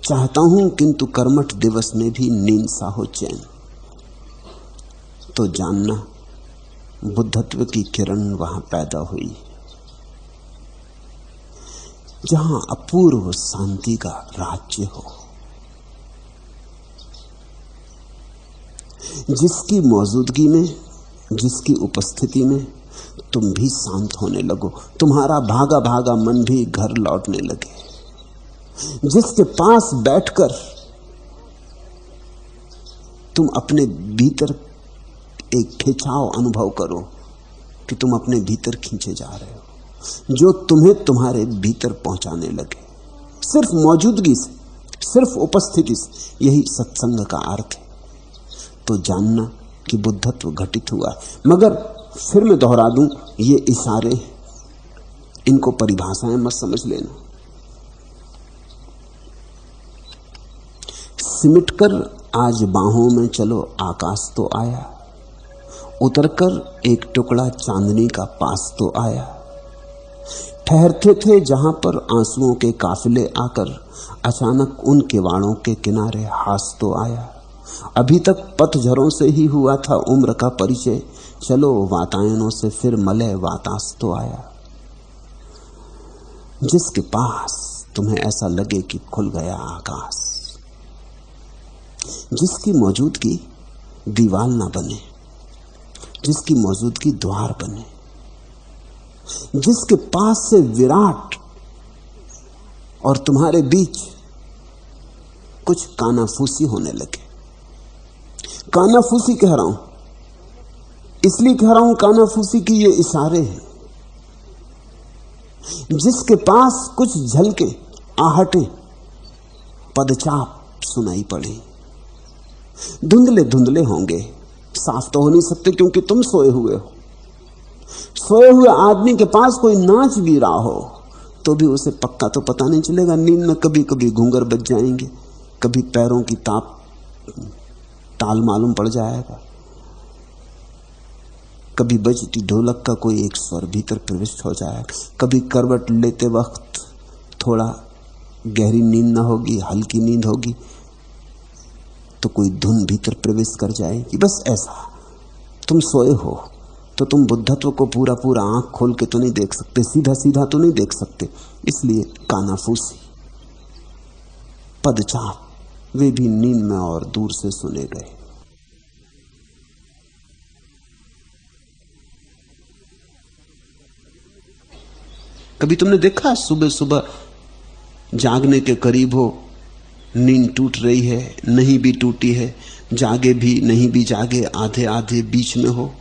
चाहता हूं किंतु कर्मठ दिवस में भी नींद सा हो चैन। तो जानना बुद्धत्व की किरण वहां पैदा हुई, जहां अपूर्व शांति का राज्य हो, जिसकी मौजूदगी में, जिसकी उपस्थिति में तुम भी शांत होने लगो, तुम्हारा भागा भागा मन भी घर लौटने लगे, जिसके पास बैठकर तुम अपने भीतर एक खिंचाव अनुभव करो कि तुम अपने भीतर खींचे जा रहे हो, जो तुम्हें तुम्हारे भीतर पहुंचाने लगे, सिर्फ मौजूदगी से, सिर्फ उपस्थिति से। यही सत्संग का अर्थ है। तो जानना कि बुद्धत्व घटित हुआ है। मगर फिर मैं दोहरा दूं, ये इशारे, इनको परिभाषाएं मत समझ लेना। सिमटकर आज बाहों में चलो आकाश तो आया, उतरकर एक टुकड़ा चांदनी का पास तो आया। ठहरते थे जहां पर आंसुओं के काफिले आकर, अचानक उन किवाड़ों के किनारे हास तो आया। अभी तक पतझरों से ही हुआ था उम्र का परिचय, चलो वातायनों से फिर मलय वातास तो आया। जिसके पास तुम्हें ऐसा लगे कि खुल गया आकाश, जिसकी मौजूदगी दीवार ना बने, जिसकी मौजूदगी द्वार बने, जिसके पास से विराट और तुम्हारे बीच कुछ कानाफूसी होने लगे। कानाफूसी कह रहा हूं, इसलिए कह रहा हूं कानाफूसी की ये इशारे हैं। जिसके पास कुछ झलके, आहटें, पदचाप सुनाई पड़े, धुंधले धुंधले होंगे, साफ तो हो नहीं सकते क्योंकि तुम सोए हुए हो। सोए हुए आदमी के पास कोई नाच भी रहा हो तो भी उसे पक्का तो पता नहीं चलेगा। नींद में कभी कभी घूंघर बज जाएंगे, कभी पैरों की ताल मालूम पड़ जाएगा, कभी बजती ढोलक का कोई एक स्वर भीतर प्रविष्ट हो जाएगा, कभी करवट लेते वक्त थोड़ा गहरी नींद ना होगी, हल्की नींद होगी तो कोई धुन भीतर प्रवेश कर जाएगी। बस ऐसा तुम सोए हो तो तुम बुद्धत्व को पूरा पूरा आंख खोल के तो नहीं देख सकते, सीधा सीधा तो नहीं देख सकते, इसलिए कानाफूसी। पदचाप वे भी नींद में और दूर से सुने गए। कभी तुमने देखा सुबह सुबह जागने के करीब हो, नींद टूट रही है, नहीं भी टूटी है, जागे भी नहीं भी जागे, आधे आधे बीच में हो,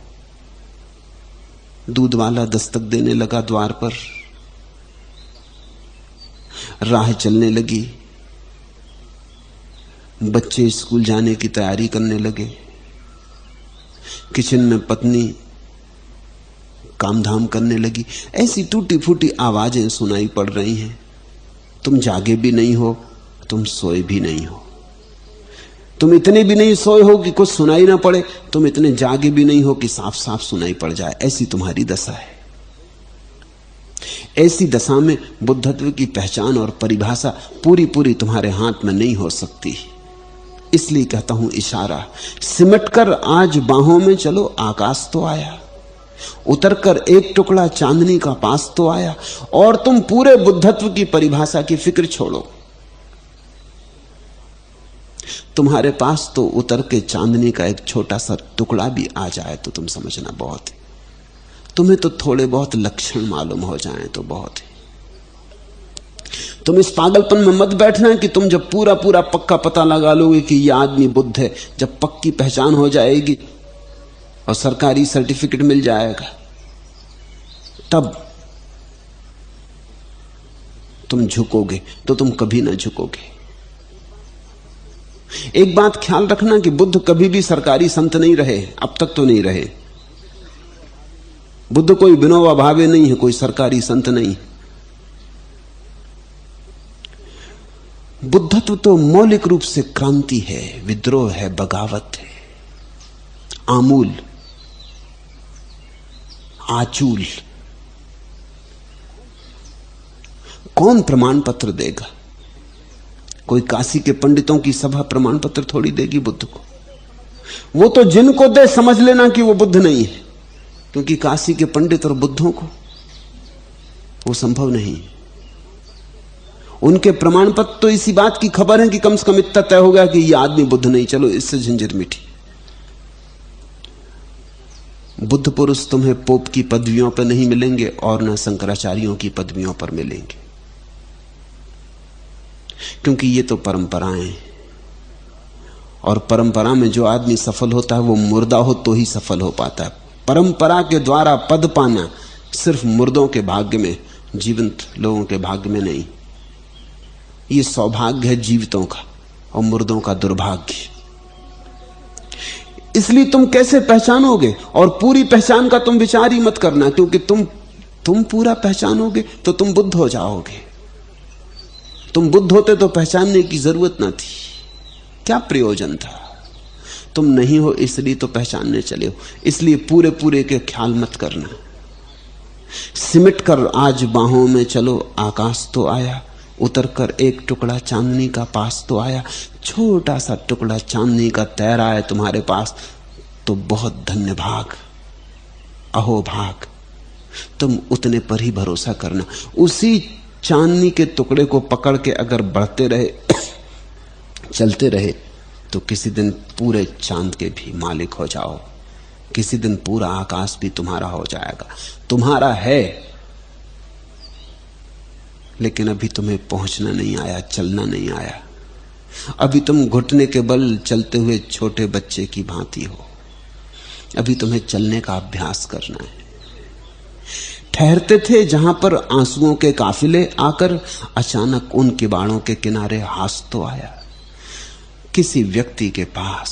दूध वाला दस्तक देने लगा द्वार पर, राह चलने लगी, बच्चे स्कूल जाने की तैयारी करने लगे, किचन में पत्नी कामधाम करने लगी, ऐसी टूटी फूटी आवाजें सुनाई पड़ रही हैं। तुम जागे भी नहीं हो, तुम सोए भी नहीं हो, तुम इतने भी नहीं सोए हो कि कुछ सुनाई ना पड़े, तुम इतने जागे भी नहीं हो कि साफ साफ सुनाई पड़ जाए। ऐसी तुम्हारी दशा है। ऐसी दशा में बुद्धत्व की पहचान और परिभाषा पूरी पूरी तुम्हारे हाथ में नहीं हो सकती। इसलिए कहता हूं इशारा, सिमटकर आज बाहों में चलो, आकाश तो आया, उतरकर एक टुकड़ा चांदनी का पास तो आया। और तुम पूरे बुद्धत्व की परिभाषा की फिक्र छोड़ो, तुम्हारे पास तो उतर के चांदनी का एक छोटा सा टुकड़ा भी आ जाए तो तुम समझना बहुत है। तुम्हें तो थोड़े बहुत लक्षण मालूम हो जाएं तो बहुत है। तुम इस पागलपन में मत बैठना कि तुम जब पूरा पूरा पक्का पता लगा लोगे कि यह आदमी बुद्ध है, जब पक्की पहचान हो जाएगी और सरकारी सर्टिफिकेट मिल जाएगा, तब तुम झुकोगे। तो तुम कभी ना झुकोगे। एक बात ख्याल रखना कि बुद्ध कभी भी सरकारी संत नहीं रहे, अब तक तो नहीं रहे। बुद्ध कोई विनोबा भावे नहीं है, कोई सरकारी संत नहीं। बुद्धत्व तो मौलिक रूप से क्रांति है, विद्रोह है, बगावत है, आमूल, आचूल। कौन प्रमाण पत्र देगा? कोई काशी के पंडितों की सभा प्रमाण पत्र थोड़ी देगी बुद्ध को। वो तो जिनको दे समझ लेना कि वो बुद्ध नहीं है, क्योंकि काशी के पंडित और बुद्धों को वो संभव नहीं है। उनके प्रमाण पत्र तो इसी बात की खबर है कि कम से कम इतना तय हो गया कि ये आदमी बुद्ध नहीं, चलो इससे झंझट मिटी। बुद्ध पुरुष तुम्हें पोप की पदवियों पर नहीं मिलेंगे और न शंकराचार्यों की पदवियों पर मिलेंगे, क्योंकि ये तो परंपराएं हैं। और परंपरा में जो आदमी सफल होता है वो मुर्दा हो तो ही सफल हो पाता है। परंपरा के द्वारा पद पाना सिर्फ मुर्दों के भाग्य में, जीवंत लोगों के भाग्य में नहीं। ये सौभाग्य है जीवितों का और मुर्दों का दुर्भाग्य। इसलिए तुम कैसे पहचानोगे? और पूरी पहचान का तुम विचार ही मत करना, क्योंकि तुम पूरा पहचानोगे तो तुम बुद्ध हो जाओगे। तुम बुद्ध होते तो पहचानने की जरूरत ना थी, क्या प्रयोजन था? तुम नहीं हो इसलिए तो पहचानने चले हो। इसलिए पूरे पूरे के ख्याल मत करना। सिमट कर आज बाहों में चलो, आकाश तो आया, उतरकर एक टुकड़ा चांदनी का पास तो आया। छोटा सा टुकड़ा चांदनी का तैरा है तुम्हारे पास तो बहुत धन्य भाग, अहो भाग। तुम उतने पर ही भरोसा करना। उसी चांदनी के टुकड़े को पकड़ के अगर बढ़ते रहे, चलते रहे, तो किसी दिन पूरे चांद के भी मालिक हो जाओ। किसी दिन पूरा आकाश भी तुम्हारा हो जाएगा। तुम्हारा है, लेकिन अभी तुम्हें पहुंचना नहीं आया, चलना नहीं आया। अभी तुम घुटने के बल चलते हुए छोटे बच्चे की भांति हो। अभी तुम्हें चलने का अभ्यास करना है। ठहरते थे जहां पर आंसुओं के काफिले, आकर अचानक उन किबाड़ों के किनारे हास तो आया। किसी व्यक्ति के पास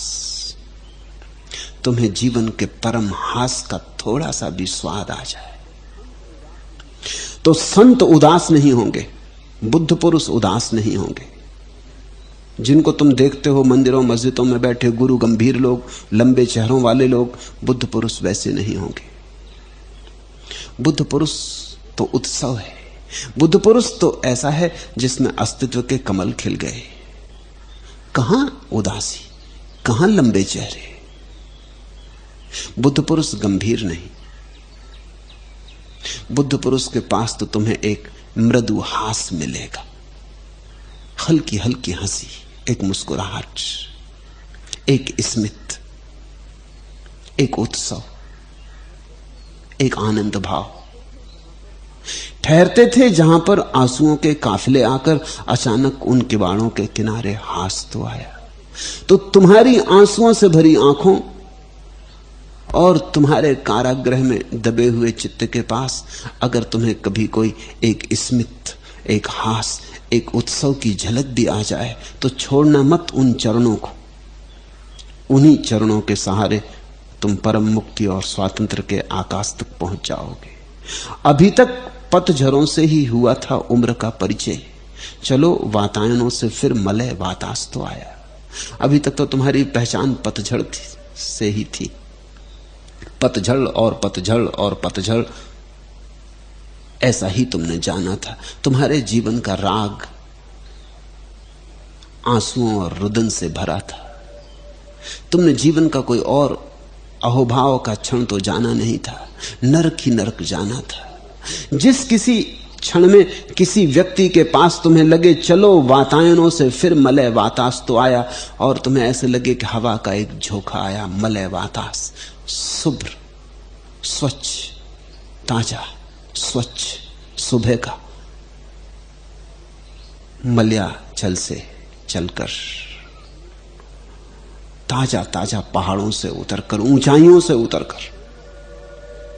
तुम्हें जीवन के परम हास का थोड़ा सा भी स्वाद आ जाए तो संत उदास नहीं होंगे, बुद्ध पुरुष उदास नहीं होंगे। जिनको तुम देखते हो मंदिरों मस्जिदों में बैठे गुरु गंभीर लोग, लंबे चेहरों वाले लोग, बुद्ध पुरुष वैसे नहीं होंगे। बुद्ध पुरुष तो उत्सव है। बुद्ध पुरुष तो ऐसा है जिसमें अस्तित्व के कमल खिल गए। कहां उदासी, कहां लंबे चेहरे। बुद्ध पुरुष गंभीर नहीं। बुद्ध पुरुष के पास तो तुम्हें एक मृदु हास मिलेगा, हल्की हल्की हंसी, एक मुस्कुराहट, एक स्मित, एक उत्सव, एक आनंद भाव। ठहरते थे जहां पर आंसुओं के काफिले आकर अचानक उन किवाड़ों के किनारे हास तो आया। तो तुम्हारी आंसुओं से भरी आंखों और तुम्हारे कारागृह में दबे हुए चित्त के पास अगर तुम्हें कभी कोई एक स्मित, एक हास, एक उत्सव की झलक भी आ जाए तो छोड़ना मत उन चरणों को। उन्हीं चरणों के सहारे तुम परम मुक्ति और स्वातंत्र के आकाश तक पहुंच जाओगे। अभी तक पतझड़ों से ही हुआ था उम्र का परिचय, चलो वातायनों से फिर मलय वातास तो आया। अभी तक तो तुम्हारी पहचान पतझड़ से ही थी। पतझड़ और पतझड़ और पतझड़, ऐसा ही तुमने जाना था। तुम्हारे जीवन का राग आंसुओं और रुदन से भरा था। तुमने जीवन का कोई और अहोभाव का क्षण तो जाना नहीं था, नरक ही नरक जाना था। जिस किसी क्षण में किसी व्यक्ति के पास तुम्हें लगे चलो वातायनों से फिर मलय वातास तो आया, और तुम्हें ऐसे लगे कि हवा का एक झोंका आया, मलय वातास, शुभ्र, स्वच्छ, ताजा, स्वच्छ सुबह का मलयाचल से चलकर, ताजा ताजा पहाड़ों से उतरकर, ऊंचाइयों से उतरकर,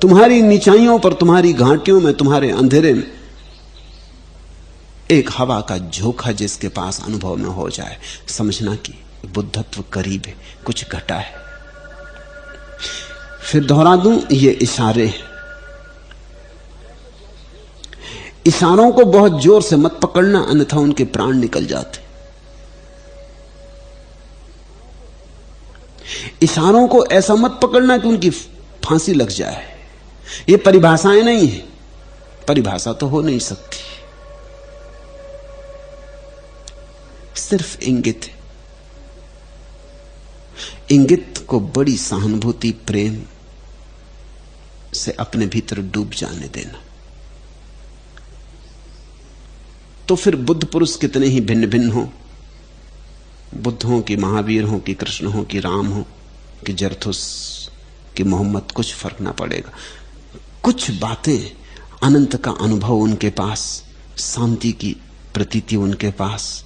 तुम्हारी नीचाइयों पर, तुम्हारी घाटियों में, तुम्हारे अंधेरे में एक हवा का झोंका जिसके पास अनुभव में हो जाए, समझना कि बुद्धत्व करीब है, कुछ घटा है। फिर दोहरा दूं, ये इशारे, इशारों को बहुत जोर से मत पकड़ना, अन्यथा उनके प्राण निकल जाते। इशारों को ऐसा मत पकड़ना कि उनकी फांसी लग जाए। ये परिभाषाएं नहीं है, परिभाषा तो हो नहीं सकती, सिर्फ इंगित है। इंगित को बड़ी सहानुभूति, प्रेम से अपने भीतर डूब जाने देना। तो फिर बुद्ध पुरुष कितने ही भिन्न भिन्न हो, बुद्ध हो कि महावीर हो कि कृष्ण हो कि राम हो कि जरथुस कि मोहम्मद, कुछ फर्क ना पड़ेगा। कुछ बातें, अनंत का अनुभव उनके पास, शांति की प्रतीति उनके पास,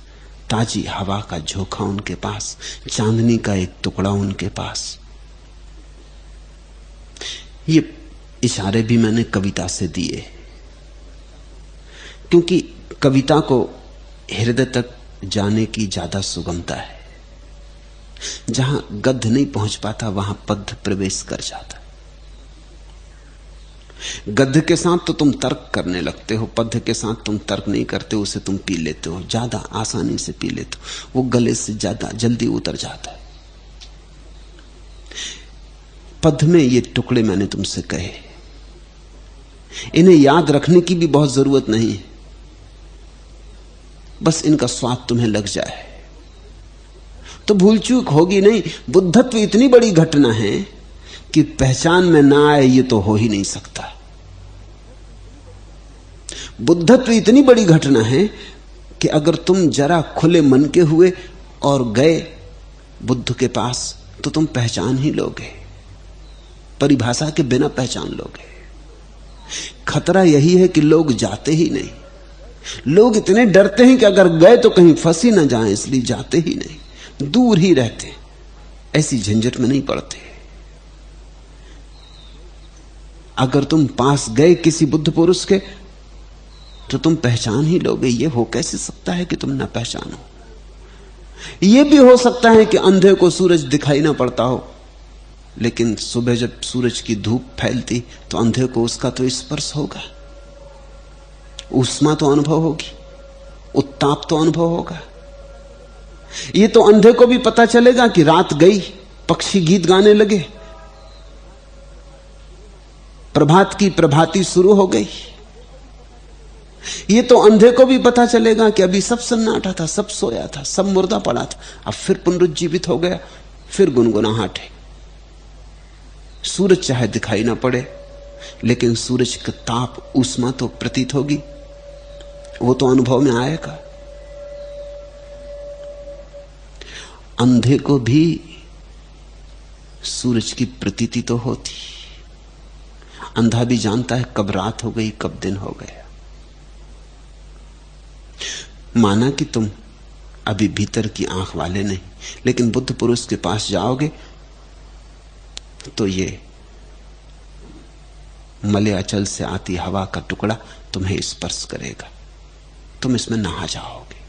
ताजी हवा का झोंका उनके पास, चांदनी का एक टुकड़ा उनके पास। ये इशारे भी मैंने कविता से दिए, क्योंकि कविता को हृदय तक जाने की ज्यादा सुगमता है। जहां गद्य नहीं पहुंच पाता वहां पद्य प्रवेश कर जाता। गद्य के साथ तो तुम तर्क करने लगते हो, पद्य के साथ तुम तर्क नहीं करते, उसे तुम पी लेते हो, ज्यादा आसानी से पी लेते हो, वो गले से ज्यादा जल्दी उतर जाता है। पद्य में ये टुकड़े मैंने तुमसे कहे, इन्हें याद रखने की भी बहुत जरूरत नहीं है, बस इनका स्वाद तुम्हें लग जाए तो भूल चूक होगी नहीं। बुद्धत्व इतनी बड़ी घटना है कि पहचान में ना आए ये तो हो ही नहीं सकता। बुद्धत्व इतनी बड़ी घटना है कि अगर तुम जरा खुले मन के हुए और गए बुद्ध के पास तो तुम पहचान ही लोगे, परिभाषा के बिना पहचान लोगे। खतरा यही है कि लोग जाते ही नहीं। लोग इतने डरते हैं कि अगर गए तो कहीं फंस ही ना जाएं, इसलिए जाते ही नहीं, दूर ही रहते, ऐसी झंझट में नहीं पड़ते। अगर तुम पास गए किसी बुद्ध पुरुष के तो तुम पहचान ही लोगे। ये हो कैसे सकता है कि तुम ना पहचानो? यह भी हो सकता है कि अंधे को सूरज दिखाई ना पड़ता हो, लेकिन सुबह जब सूरज की धूप फैलती तो अंधे को उसका तो स्पर्श होगा, उष्मा तो अनुभव होगी, उत्ताप तो अनुभव होगा। ये तो अंधे को भी पता चलेगा कि रात गई, पक्षी गीत गाने लगे, प्रभात की प्रभाती शुरू हो गई। ये तो अंधे को भी पता चलेगा कि अभी सब सन्नाटा था, सब सोया था, सब मुर्दा पड़ा था, अब फिर पुनरुज्जीवित हो गया, फिर गुनगुनाहट है। सूरज चाहे दिखाई ना पड़े, लेकिन सूरज का ताप, ऊष्मा तो प्रतीत होगी, वो तो अनुभव में आएगा। अंधे को भी सूरज की प्रतीति तो होती। अंधा भी जानता है कब रात हो गई, कब दिन हो गया। माना कि तुम अभी भीतर की आंख वाले नहीं, लेकिन बुद्ध पुरुष के पास जाओगे तो ये मलयाचल से आती हवा का टुकड़ा तुम्हें स्पर्श करेगा, तुम इसमें नहा जाओगे,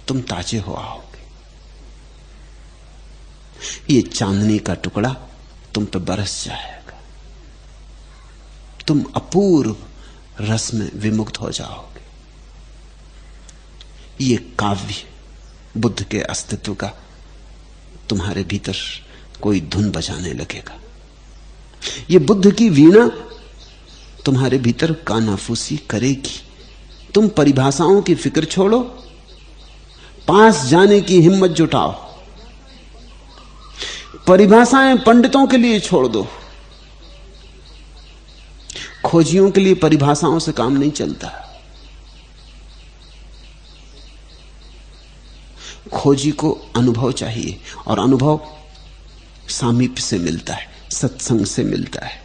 तुम ताजे हो आओगे। ये चांदनी का टुकड़ा तुम पे बरस जाएगा, तुम अपूर्व रस में विमुक्त हो जाओगे। ये काव्य बुद्ध के अस्तित्व का तुम्हारे भीतर कोई धुन बजाने लगेगा। ये बुद्ध की वीणा तुम्हारे भीतर कानाफूसी करेगी। तुम परिभाषाओं की फिक्र छोड़ो, पास जाने की हिम्मत जुटाओ। परिभाषाएं पंडितों के लिए छोड़ दो, खोजियों के लिए परिभाषाओं से काम नहीं चलता। खोजी को अनुभव चाहिए, और अनुभव सामीप्य से मिलता है, सत्संग से मिलता है।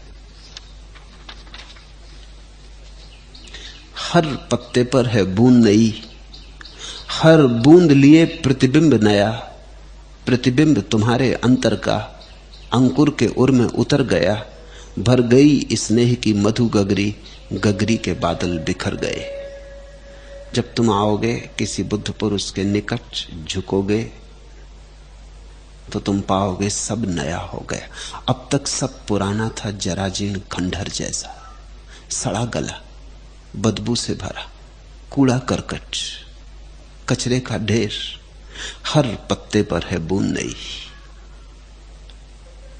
हर पत्ते पर है बूंद नई, हर बूंद लिए प्रतिबिंब नया। प्रतिबिंब तुम्हारे अंतर का अंकुर के उर में उतर गया। भर गई स्नेह की मधु गगरी, गगरी के बादल बिखर गए। जब तुम आओगे किसी बुद्ध पुरुष के निकट, झुकोगे, तो तुम पाओगे सब नया हो गया। अब तक सब पुराना था, जराजीर्ण खंडहर जैसा, सड़ा गला, बदबू से भरा, कूड़ा करकट, कचरे का ढेर। हर पत्ते पर है बूंद नई।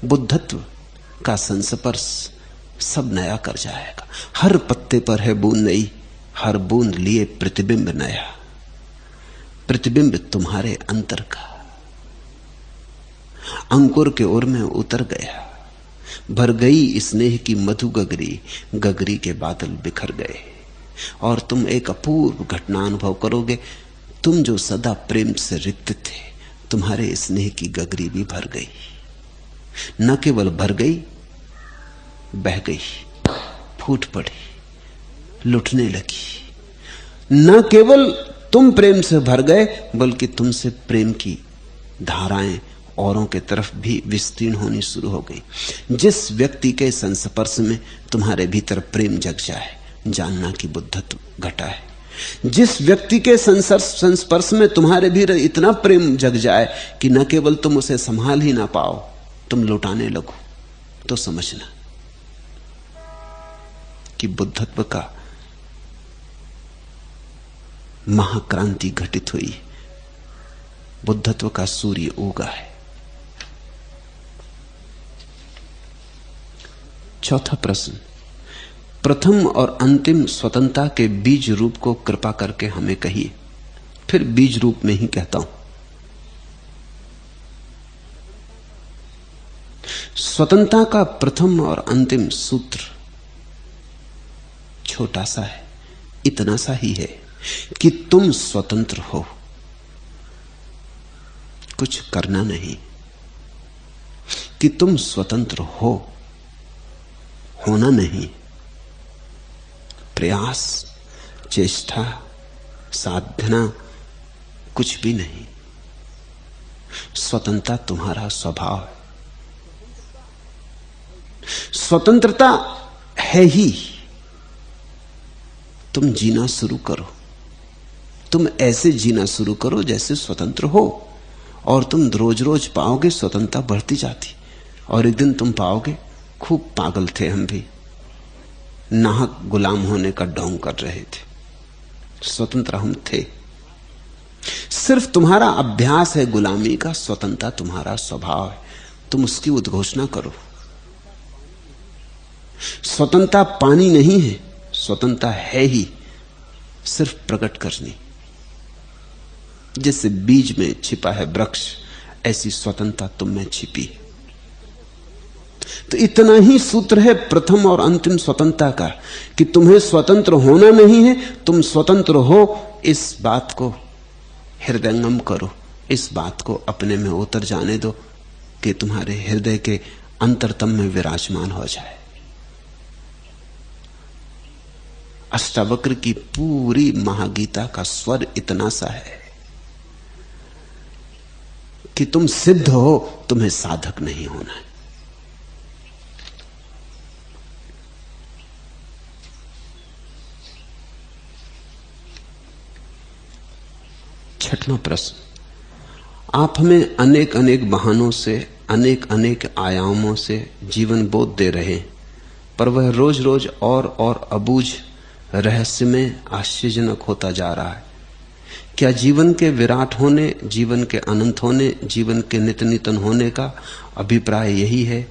बुद्धत्व का संस्पर्श सब नया कर जाएगा। हर पत्ते पर है बूंद नई, हर बूंद लिए प्रतिबिंब नया। प्रतिबिंब तुम्हारे अंतर का अंकुर के ओर में उतर गया। भर गई स्नेह की मधु गगरी, गगरी के बादल बिखर गए। और तुम एक अपूर्व घटना अनुभव करोगे। तुम जो सदा प्रेम से रिक्त थे, तुम्हारे स्नेह की गगरी भी भर गई। न केवल भर गई, बह गई, फूट पड़ी, लुटने लगी। न केवल तुम प्रेम से भर गए, बल्कि तुमसे प्रेम की धाराएं औरों के तरफ भी विस्तीर्ण होनी शुरू हो गई। जिस व्यक्ति के संस्पर्श में तुम्हारे भीतर प्रेम जग जाए, जानना कि बुद्धत्व घटा है। जिस व्यक्ति के संस्पर्श में तुम्हारे भीतर इतना प्रेम जग जाए कि न केवल तुम उसे संभाल ही ना पाओ, तुम लुटाने लगो, तो समझना कि बुद्धत्व का महाक्रांति घटित हुई। बुद्धत्व का सूर्य उगा है। चौथा प्रश्न, प्रथम और अंतिम स्वतंत्रता के बीज रूप को कृपा करके हमें कहिए। फिर बीज रूप में ही कहता हूं। स्वतंत्रता का प्रथम और अंतिम सूत्र छोटा सा है, इतना सा ही है कि तुम स्वतंत्र हो, कुछ करना नहीं। कि तुम स्वतंत्र हो, होना नहीं। प्रयास, चेष्टा, साधना कुछ भी नहीं। स्वतंत्रता तुम्हारा स्वभाव है। स्वतंत्रता है ही। तुम जीना शुरू करो। तुम ऐसे जीना शुरू करो जैसे स्वतंत्र हो, और तुम रोज रोज पाओगे स्वतंत्रता बढ़ती जाती। और एक दिन तुम पाओगे खूब पागल थे हम भी, नाहक गुलाम होने का ढोंग कर रहे थे। स्वतंत्र हम थे। सिर्फ तुम्हारा अभ्यास है गुलामी का। स्वतंत्रता तुम्हारा स्वभाव है। तुम उसकी उद्घोषणा करो। स्वतंत्रता पानी नहीं है, स्वतंत्रता है ही, सिर्फ प्रकट करनी। जैसे बीज में छिपा है वृक्ष, ऐसी स्वतंत्रता तुम में छिपी है। तो इतना ही सूत्र है प्रथम और अंतिम स्वतंत्रता का, कि तुम्हें स्वतंत्र होना नहीं है, तुम स्वतंत्र हो। इस बात को हृदयंगम करो, इस बात को अपने में उतर जाने दो कि तुम्हारे हृदय के अंतरतम में विराजमान हो जाए। अष्टावक्र की पूरी महागीता का स्वर इतना सा है कि तुम सिद्ध हो, तुम्हें साधक नहीं होना है। छठवां प्रश्न, आप हमें अनेक अनेक बहानों से, अनेक अनेक आयामों से जीवन बोध दे रहे हैं, पर वह रोज रोज और अबूझ रहस्य में आश्चर्यजनक होता जा रहा है। क्या जीवन के विराट होने, जीवन के अनंत होने, जीवन के नित्य नितन होने का अभिप्राय यही है?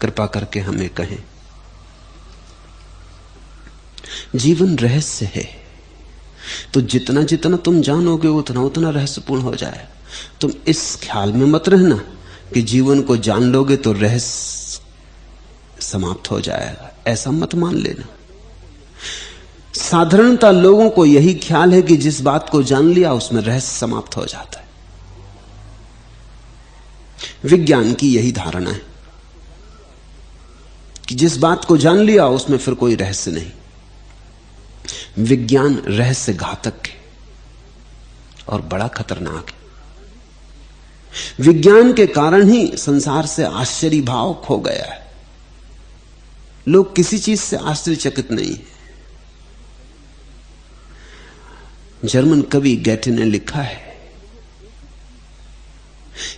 कृपा करके हमें कहें। जीवन रहस्य है, तो जितना जितना तुम जानोगे उतना उतना रहस्यपूर्ण हो जाए। तुम इस ख्याल में मत रहना कि जीवन को जान लोगे तो रहस्य समाप्त हो जाएगा, ऐसा मत मान लेना। साधारणता लोगों को यही ख्याल है कि जिस बात को जान लिया उसमें रहस्य समाप्त हो जाता है। विज्ञान की यही धारणा है कि जिस बात को जान लिया उसमें फिर कोई रहस्य नहीं। विज्ञान रहस्य घातक है और बड़ा खतरनाक है। विज्ञान के कारण ही संसार से आश्चर्य भाव खो गया है। लोग किसी चीज से आश्चर्यचकित नहीं है। जर्मन कवि गैटे ने लिखा है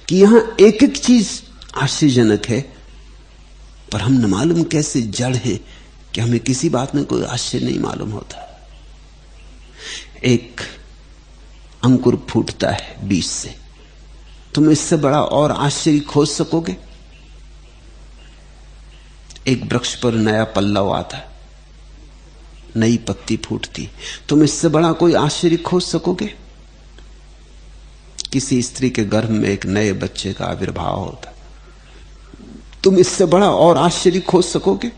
कि यहां एक एक चीज आश्चर्यजनक है, पर हम न मालूम कैसे जड़ हैं कि हमें किसी बात में कोई आश्चर्य नहीं मालूम होता। एक अंकुर फूटता है बीज से, तुम इससे बड़ा और आश्चर्य खोज सकोगे? एक वृक्ष पर नया पल्लव आता है, नई पत्ती फूटती, तुम इससे बड़ा कोई आश्चर्य खोज सकोगे? किसी स्त्री के गर्भ में एक नए बच्चे का आविर्भाव होता, तुम इससे बड़ा और आश्चर्य खोज सकोगे?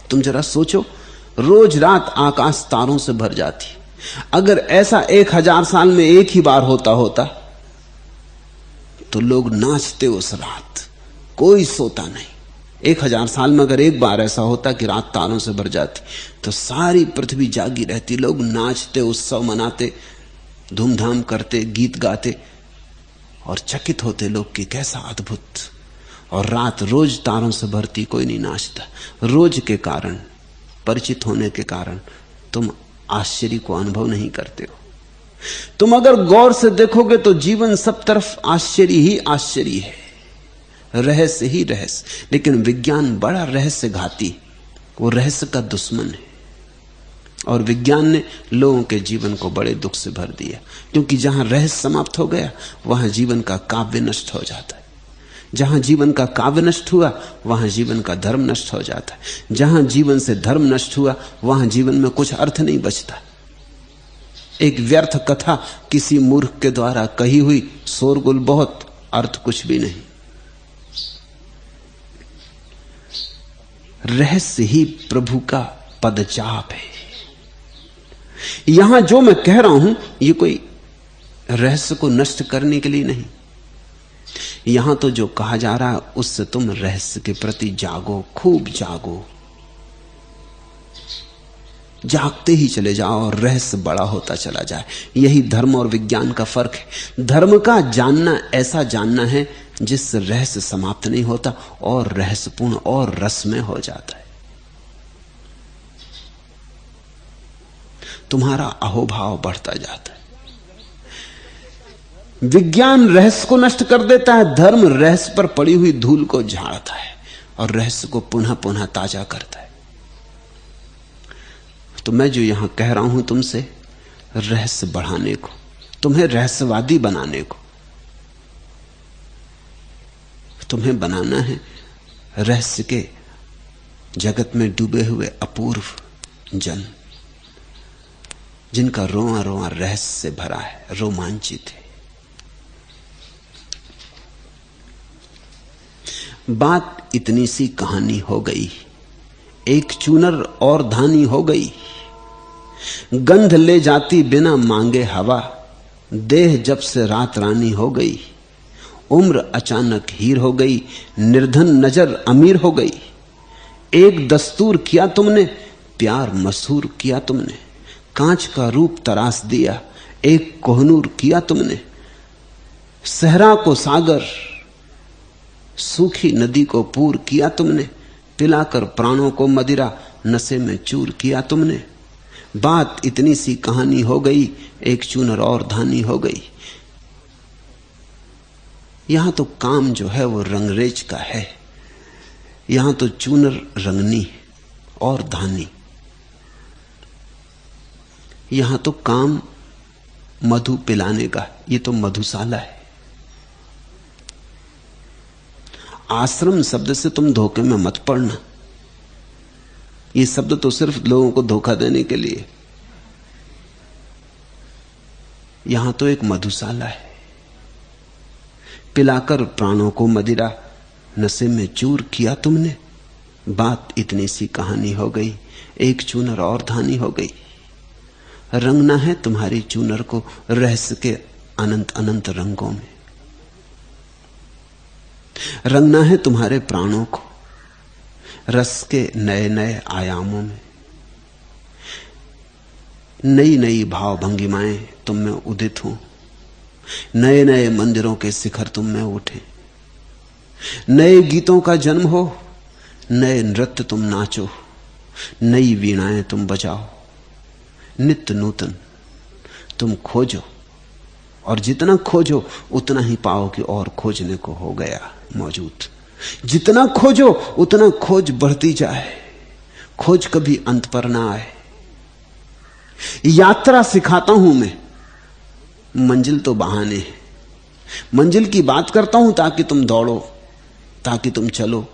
तुम जरा सोचो, रोज रात आकाश तारों से भर जाती। अगर ऐसा 1000 साल में एक ही बार होता तो लोग नाचते उस रात, कोई सोता नहीं। 1000 साल में अगर एक बार ऐसा होता कि रात तारों से भर जाती तो सारी पृथ्वी जागी रहती, लोग नाचते, उत्सव मनाते, धूमधाम करते, गीत गाते और चकित होते लोग कि कैसा अद्भुत। और रात रोज तारों से भरती, कोई नहीं नाचता। रोज के कारण, परिचित होने के कारण तुम आश्चर्य को अनुभव नहीं करते हो। तुम अगर गौर से देखोगे तो जीवन सब तरफ आश्चर्य ही आश्चर्य है, रहस्य ही रहस्य। लेकिन विज्ञान बड़ा रहस्य घाती, वो रहस्य का दुश्मन है। और विज्ञान ने लोगों के जीवन को बड़े दुख से भर दिया, क्योंकि जहां रहस्य समाप्त हो गया वहां जीवन का काव्य नष्ट हो जाता है। जहां जीवन का काव्य नष्ट हुआ वहां जीवन का धर्म नष्ट हो जाता है। जहां जीवन से धर्म नष्ट हुआ वहां जीवन में कुछ अर्थ नहीं बचता। एक व्यर्थ कथा किसी मूर्ख के द्वारा कही हुई, शोरगुल बहुत, अर्थ कुछ भी नहीं। रहस्य ही प्रभु का पदचाप है। यहां जो मैं कह रहा हूं ये कोई रहस्य को नष्ट करने के लिए नहीं। यहां तो जो कहा जा रहा है उससे तुम रहस्य के प्रति जागो, खूब जागो, जागते ही चले जाओ और रहस्य बड़ा होता चला जाए। यही धर्म और विज्ञान का फर्क है। धर्म का जानना ऐसा जानना है जिससे रहस्य समाप्त नहीं होता और रहस्यपूर्ण और रसमय हो जाता है। तुम्हारा अहोभाव बढ़ता जाता है। विज्ञान रहस्य को नष्ट कर देता है, धर्म रहस्य पर पड़ी हुई धूल को झाड़ता है और रहस्य को पुनः पुनः ताजा करता है। तो मैं जो यहां कह रहा हूं तुमसे, रहस्य बढ़ाने को, तुम्हें रहस्यवादी बनाने को, तुम्हें बनाना है रहस्य के जगत में डूबे हुए अपूर्व जन, जिनका रोआ रोआ रहस्य से भरा है, रोमांचित है। बात इतनी सी कहानी हो गई, एक चूनर और धानी हो गई। गंध ले जाती बिना मांगे हवा, देह जब से रात रानी हो गई। उम्र अचानक हीर हो गई, निर्धन नजर अमीर हो गई। एक दस्तूर किया तुमने, प्यार मशहूर किया तुमने। कांच का रूप तराश दिया, एक कोहनूर किया तुमने। सहरा को सागर, सूखी नदी को पूर किया तुमने। पिलाकर प्राणों को मदिरा, नशे में चूर किया तुमने। बात इतनी सी कहानी हो गई, एक चूनर और धानी हो गई। यहां तो काम जो है वो रंगरेज का है, यहां तो चूनर रंगनी और धानी। यहां तो काम मधु पिलाने का, ये तो मधुशाला है। आश्रम शब्द से तुम धोखे में मत पड़ना, ये शब्द तो सिर्फ लोगों को धोखा देने के लिए। यहां तो एक मधुशाला है। पिलाकर प्राणों को मदिरा, नशे में चूर किया तुमने। बात इतनी सी कहानी हो गई, एक चूनर और धानी हो गई। रंगना है तुम्हारी चूनर को रहस्य के अनंत अनंत रंगों में। रंगना है तुम्हारे प्राणों को रस के नए नए आयामों में। नई नई भाव भंगिमाएं तुम में उदित हो, नए नए मंदिरों के शिखर तुम में उठे। नए गीतों का जन्म हो, नए नृत्य तुम नाचो, नई वीणाएं तुम बजाओ। नित्य नूतन तुम खोजो, और जितना खोजो उतना ही पाओ कि और खोजने को हो गया मौजूद। जितना खोजो उतना खोज बढ़ती जाए, खोज कभी अंत पर ना आए। यात्रा सिखाता हूं मैं, मंजिल तो बहाने है। मंजिल की बात करता हूं ताकि तुम दौड़ो, ताकि तुम चलो।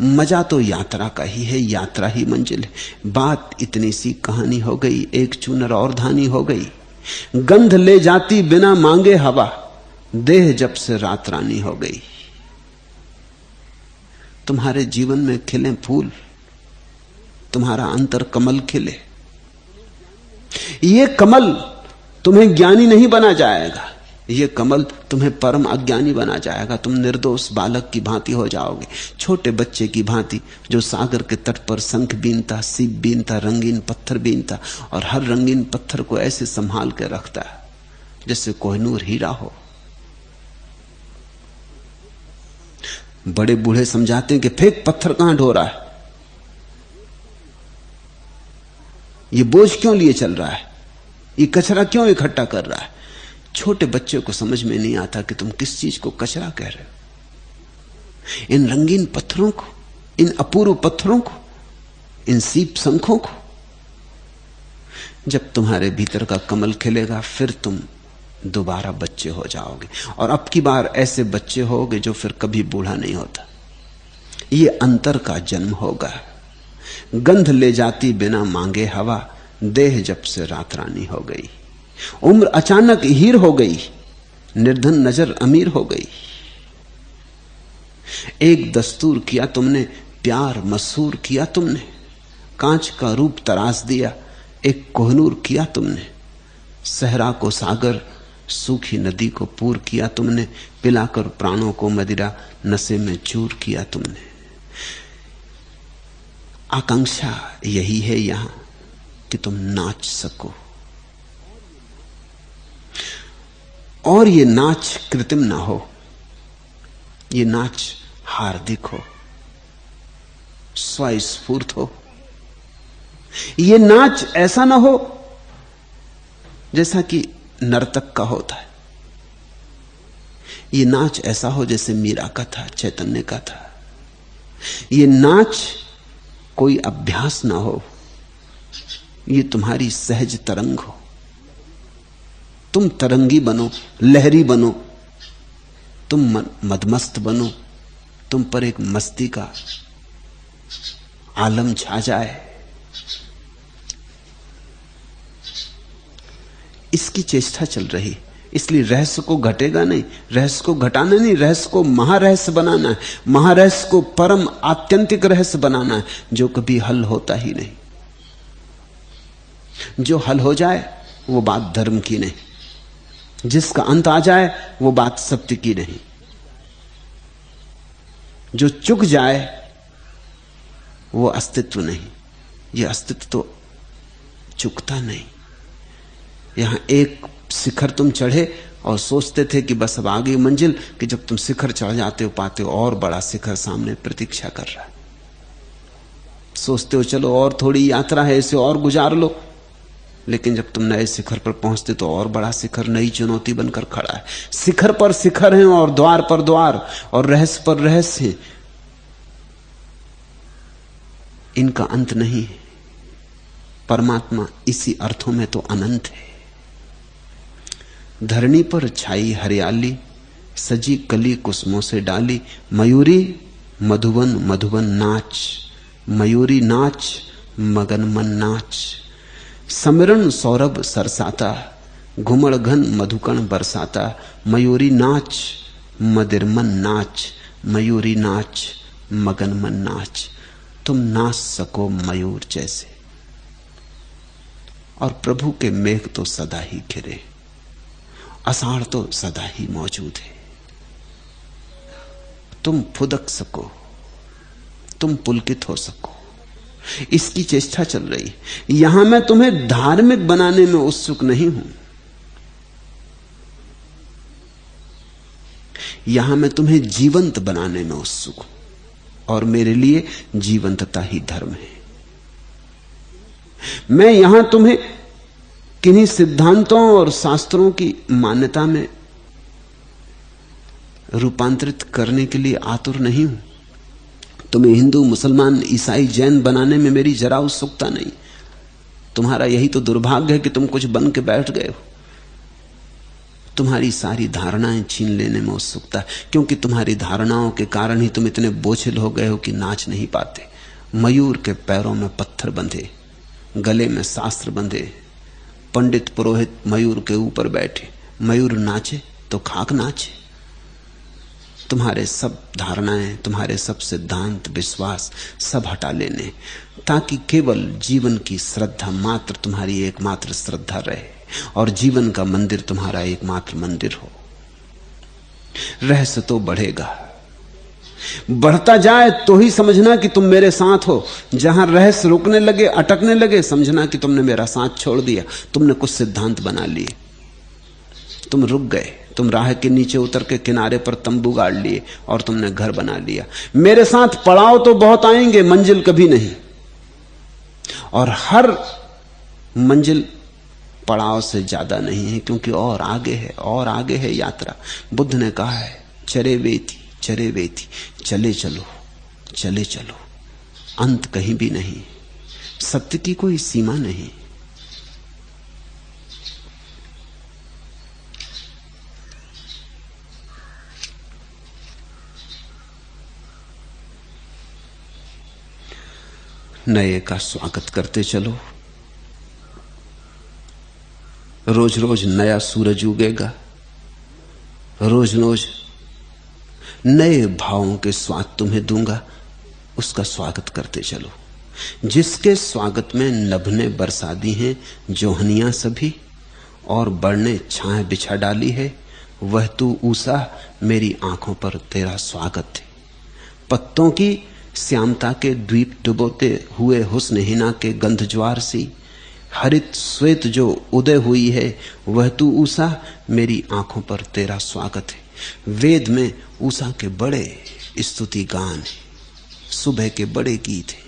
मजा तो यात्रा का ही है, यात्रा ही मंजिल है। बात इतनी सी कहानी हो गई, एक चूनर और धानी हो गई। गंध ले जाती बिना मांगे हवा, देह जब से रात रानी हो गई। तुम्हारे जीवन में खिले फूल, तुम्हारा अंतर कमल खिले। ये कमल तुम्हें ज्ञानी नहीं बना जाएगा, ये कमल तुम्हें परम अज्ञानी बना जाएगा। तुम निर्दोष बालक की भांति हो जाओगे, छोटे बच्चे की भांति जो सागर के तट पर शंख बीनता, सीप बीनता, रंगीन पत्थर बीनता, और हर रंगीन पत्थर को ऐसे संभाल के रखता है जैसे कोहिनूर हीरा हो। बड़े बूढ़े समझाते हैं कि फेंक, पत्थर कहां ढो रहा है, ये बोझ क्यों लिए चल रहा है, ये कचरा क्यों इकट्ठा कर रहा है। छोटे बच्चे को समझ में नहीं आता कि तुम किस चीज को कचरा कह रहे हो। इन रंगीन पत्थरों को, इन अपूर्व पत्थरों को, इन सीप शंखों को। जब तुम्हारे भीतर का कमल खिलेगा फिर तुम दोबारा बच्चे हो जाओगे, और अब की बार ऐसे बच्चे होगे जो फिर कभी बूढ़ा नहीं होता। ये अंतर का जन्म होगा। गंध ले जाती बिना मांगे हवा, देह जब से रात रानी हो गई। उम्र अचानक हीर हो गई, निर्धन नजर अमीर हो गई। एक दस्तूर किया तुमने, प्यार मशहूर किया तुमने। कांच का रूप तराश दिया, एक कोहनूर किया तुमने। सहरा को सागर, सूखी नदी को पूर किया तुमने। पिलाकर प्राणों को मदिरा, नशे में चूर किया तुमने। आकांक्षा यही है यहां कि तुम नाच सको, और ये नाच कृत्रिम ना हो, ये नाच हार्दिक हो, स्वस्फूर्त हो। ये नाच ऐसा ना हो जैसा कि नर्तक का होता है। ये नाच ऐसा हो जैसे मीरा का था, चैतन्य का था। ये नाच कोई अभ्यास ना हो, ये तुम्हारी सहज तरंग हो। तुम तरंगी बनो, लहरी बनो, तुम मदमस्त बनो, तुम पर एक मस्ती का आलम छा जाए। इसकी चेष्टा चल रही, इसलिए रहस्य को घटेगा नहीं, रहस्य को घटाना नहीं, रहस्य को महारहस्य बनाना है। महारहस्य को परम आत्यंतिक रहस्य बनाना है जो कभी हल होता ही नहीं। जो हल हो जाए वो बात धर्म की नहीं, जिसका अंत आ जाए वो बात सत्य की नहीं। जो चुक जाए वो अस्तित्व नहीं। ये अस्तित्व तो चुकता नहीं। यहां एक शिखर तुम चढ़े और सोचते थे कि बस अब आ गई मंजिल, कि जब तुम शिखर चढ़ जाते हो पाते हो और बड़ा शिखर सामने प्रतीक्षा कर रहा है। सोचते हो चलो और थोड़ी यात्रा है, इसे और गुजार लो, लेकिन जब तुम नए शिखर पर पहुंचते तो और बड़ा शिखर नई चुनौती बनकर खड़ा है। शिखर पर शिखर है और द्वार पर द्वार और रहस्य पर रहस्य है। इनका अंत नहीं है। परमात्मा इसी अर्थों में तो अनंत है। धरणी पर छाई हरियाली, सजी कली कुसुमों से डाली, मयूरी मधुवन मधुवन नाच, मयूरी नाच मगन मन नाच, समरण सौरभ सरसाता, घुमड़ घन मधुकण बरसाता, मयूरी नाच मदिर मन नाच, मयूरी नाच मगन मन नाच। तुम नाच सको मयूर जैसे। और प्रभु के मेघ तो सदा ही घिरे, आषाढ़ तो सदा ही मौजूद है। तुम फुदक सको, तुम पुलकित हो सको, इसकी चेष्टा चल रही। यहां मैं तुम्हें धार्मिक बनाने में उत्सुक नहीं हूं, यहां मैं तुम्हें जीवंत बनाने में उत्सुक हूं, और मेरे लिए जीवंतता ही धर्म है। मैं यहां तुम्हें किन्हीं सिद्धांतों और शास्त्रों की मान्यता में रूपांतरित करने के लिए आतुर नहीं हूं। तुम्हें हिंदू, मुसलमान, ईसाई, जैन बनाने में मेरी जरा उत्सुकता नहीं। तुम्हारा यही तो दुर्भाग्य है कि तुम कुछ बन के बैठ गए हो। तुम्हारी सारी धारणाएं छीन लेने में उत्सुकता है, क्योंकि तुम्हारी धारणाओं के कारण ही तुम इतने बोझिल हो गए हो कि नाच नहीं पाते। मयूर के पैरों में पत्थर बंधे, गले में शास्त्र बंधे, पंडित पुरोहित मयूर के ऊपर बैठे, मयूर नाचे तो खाक नाचे। तुम्हारे सब धारणाएं, तुम्हारे सब सिद्धांत, विश्वास सब हटा लेने, ताकि केवल जीवन की श्रद्धा मात्र तुम्हारी एकमात्र श्रद्धा रहे और जीवन का मंदिर तुम्हारा एकमात्र मंदिर हो। रहस्य तो बढ़ेगा, बढ़ता जाए तो ही समझना कि तुम मेरे साथ हो। जहां रहस्य रुकने लगे, अटकने लगे, समझना कि तुमने मेरा साथ छोड़ दिया। तुमने कुछ सिद्धांत बना लिए, तुम रुक गए, तुम राह के नीचे उतर के किनारे पर तंबू गाड़ लिए और तुमने घर बना लिया। मेरे साथ पड़ाव तो बहुत आएंगे, मंजिल कभी नहीं। और हर मंजिल पड़ाव से ज्यादा नहीं है, क्योंकि और आगे है, और आगे है यात्रा। बुद्ध ने कहा है, चरे वेती चरे वेती, चले चलो चले चलो, अंत कहीं भी नहीं, सत्य की कोई सीमा नहीं। नए का स्वागत करते चलो। रोज रोज नया सूरज उगेगा, रोज रोज नए भावों के स्वाद तुम्हें दूंगा, उसका स्वागत करते चलो। जिसके स्वागत में नभने बरसा दी हैं जोहनियां सभी, और बढ़ने छाए बिछा डाली है, वह तू ऊषा मेरी आंखों पर तेरा स्वागत है। पत्तों की श्यामता के द्वीप डुबोते हुए हुस्न हिना के गंध ज्वार सी, हरित श्वेत जो उदय हुई है, वह तू ऊषा मेरी आंखों पर तेरा स्वागत है। वेद में ऊषा के बड़े स्तुति गान है, सुबह के बड़े गीत हैं।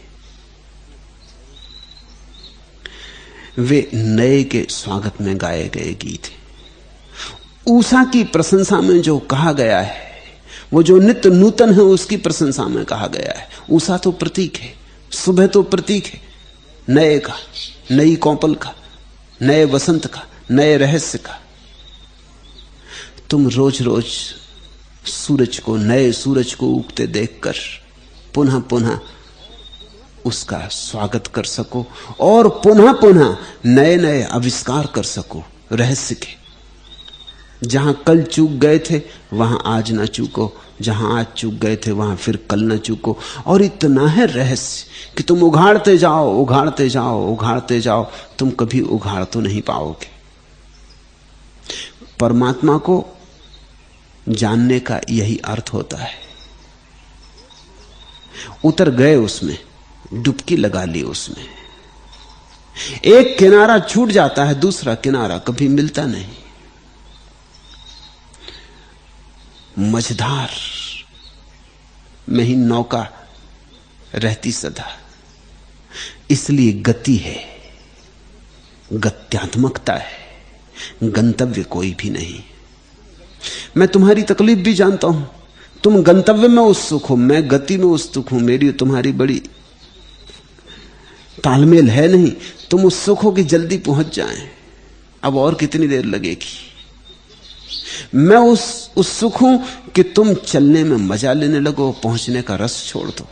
वे नए के स्वागत में गाए गए गीत हैं। ऊषा की प्रशंसा में जो कहा गया है, वो जो नित्य नूतन है, उसकी प्रशंसा में कहा गया है। ऊषा तो प्रतीक है, सुबह तो प्रतीक है नए का, नई कौपल का, नए वसंत का, नए रहस्य का। तुम रोज रोज सूरज को, नए सूरज को उगते देखकर पुनः पुनः उसका स्वागत कर सको और पुनः पुनः नए नए आविष्कार कर सको रहस्य के। जहां कल चूक गए थे वहां आज ना चूको, जहां आज चूक गए थे वहां फिर कल ना चूको। और इतना है रहस्य कि तुम उघाड़ते जाओ, उघाड़ते जाओ, उघाड़ते जाओ, तुम कभी उघाड़ तो नहीं पाओगे। परमात्मा को जानने का यही अर्थ होता है। उतर गए उसमें, डुबकी लगा ली उसमें, एक किनारा छूट जाता है, दूसरा किनारा कभी मिलता नहीं। मझधार में ही नौका रहती सदा, इसलिए गति है, गत्यात्मकता है, गंतव्य कोई भी नहीं। मैं तुम्हारी तकलीफ भी जानता हूं, तुम गंतव्य में उत्सुक हो, मैं गति में उत्सुक हूं, मेरी तुम्हारी बड़ी तालमेल है नहीं। तुम उत्सुक हो कि जल्दी पहुंच जाएं, अब और कितनी देर लगेगी। मैं उत्सुक हूं कि तुम चलने में मजा लेने लगो, पहुंचने का रस छोड़ दो।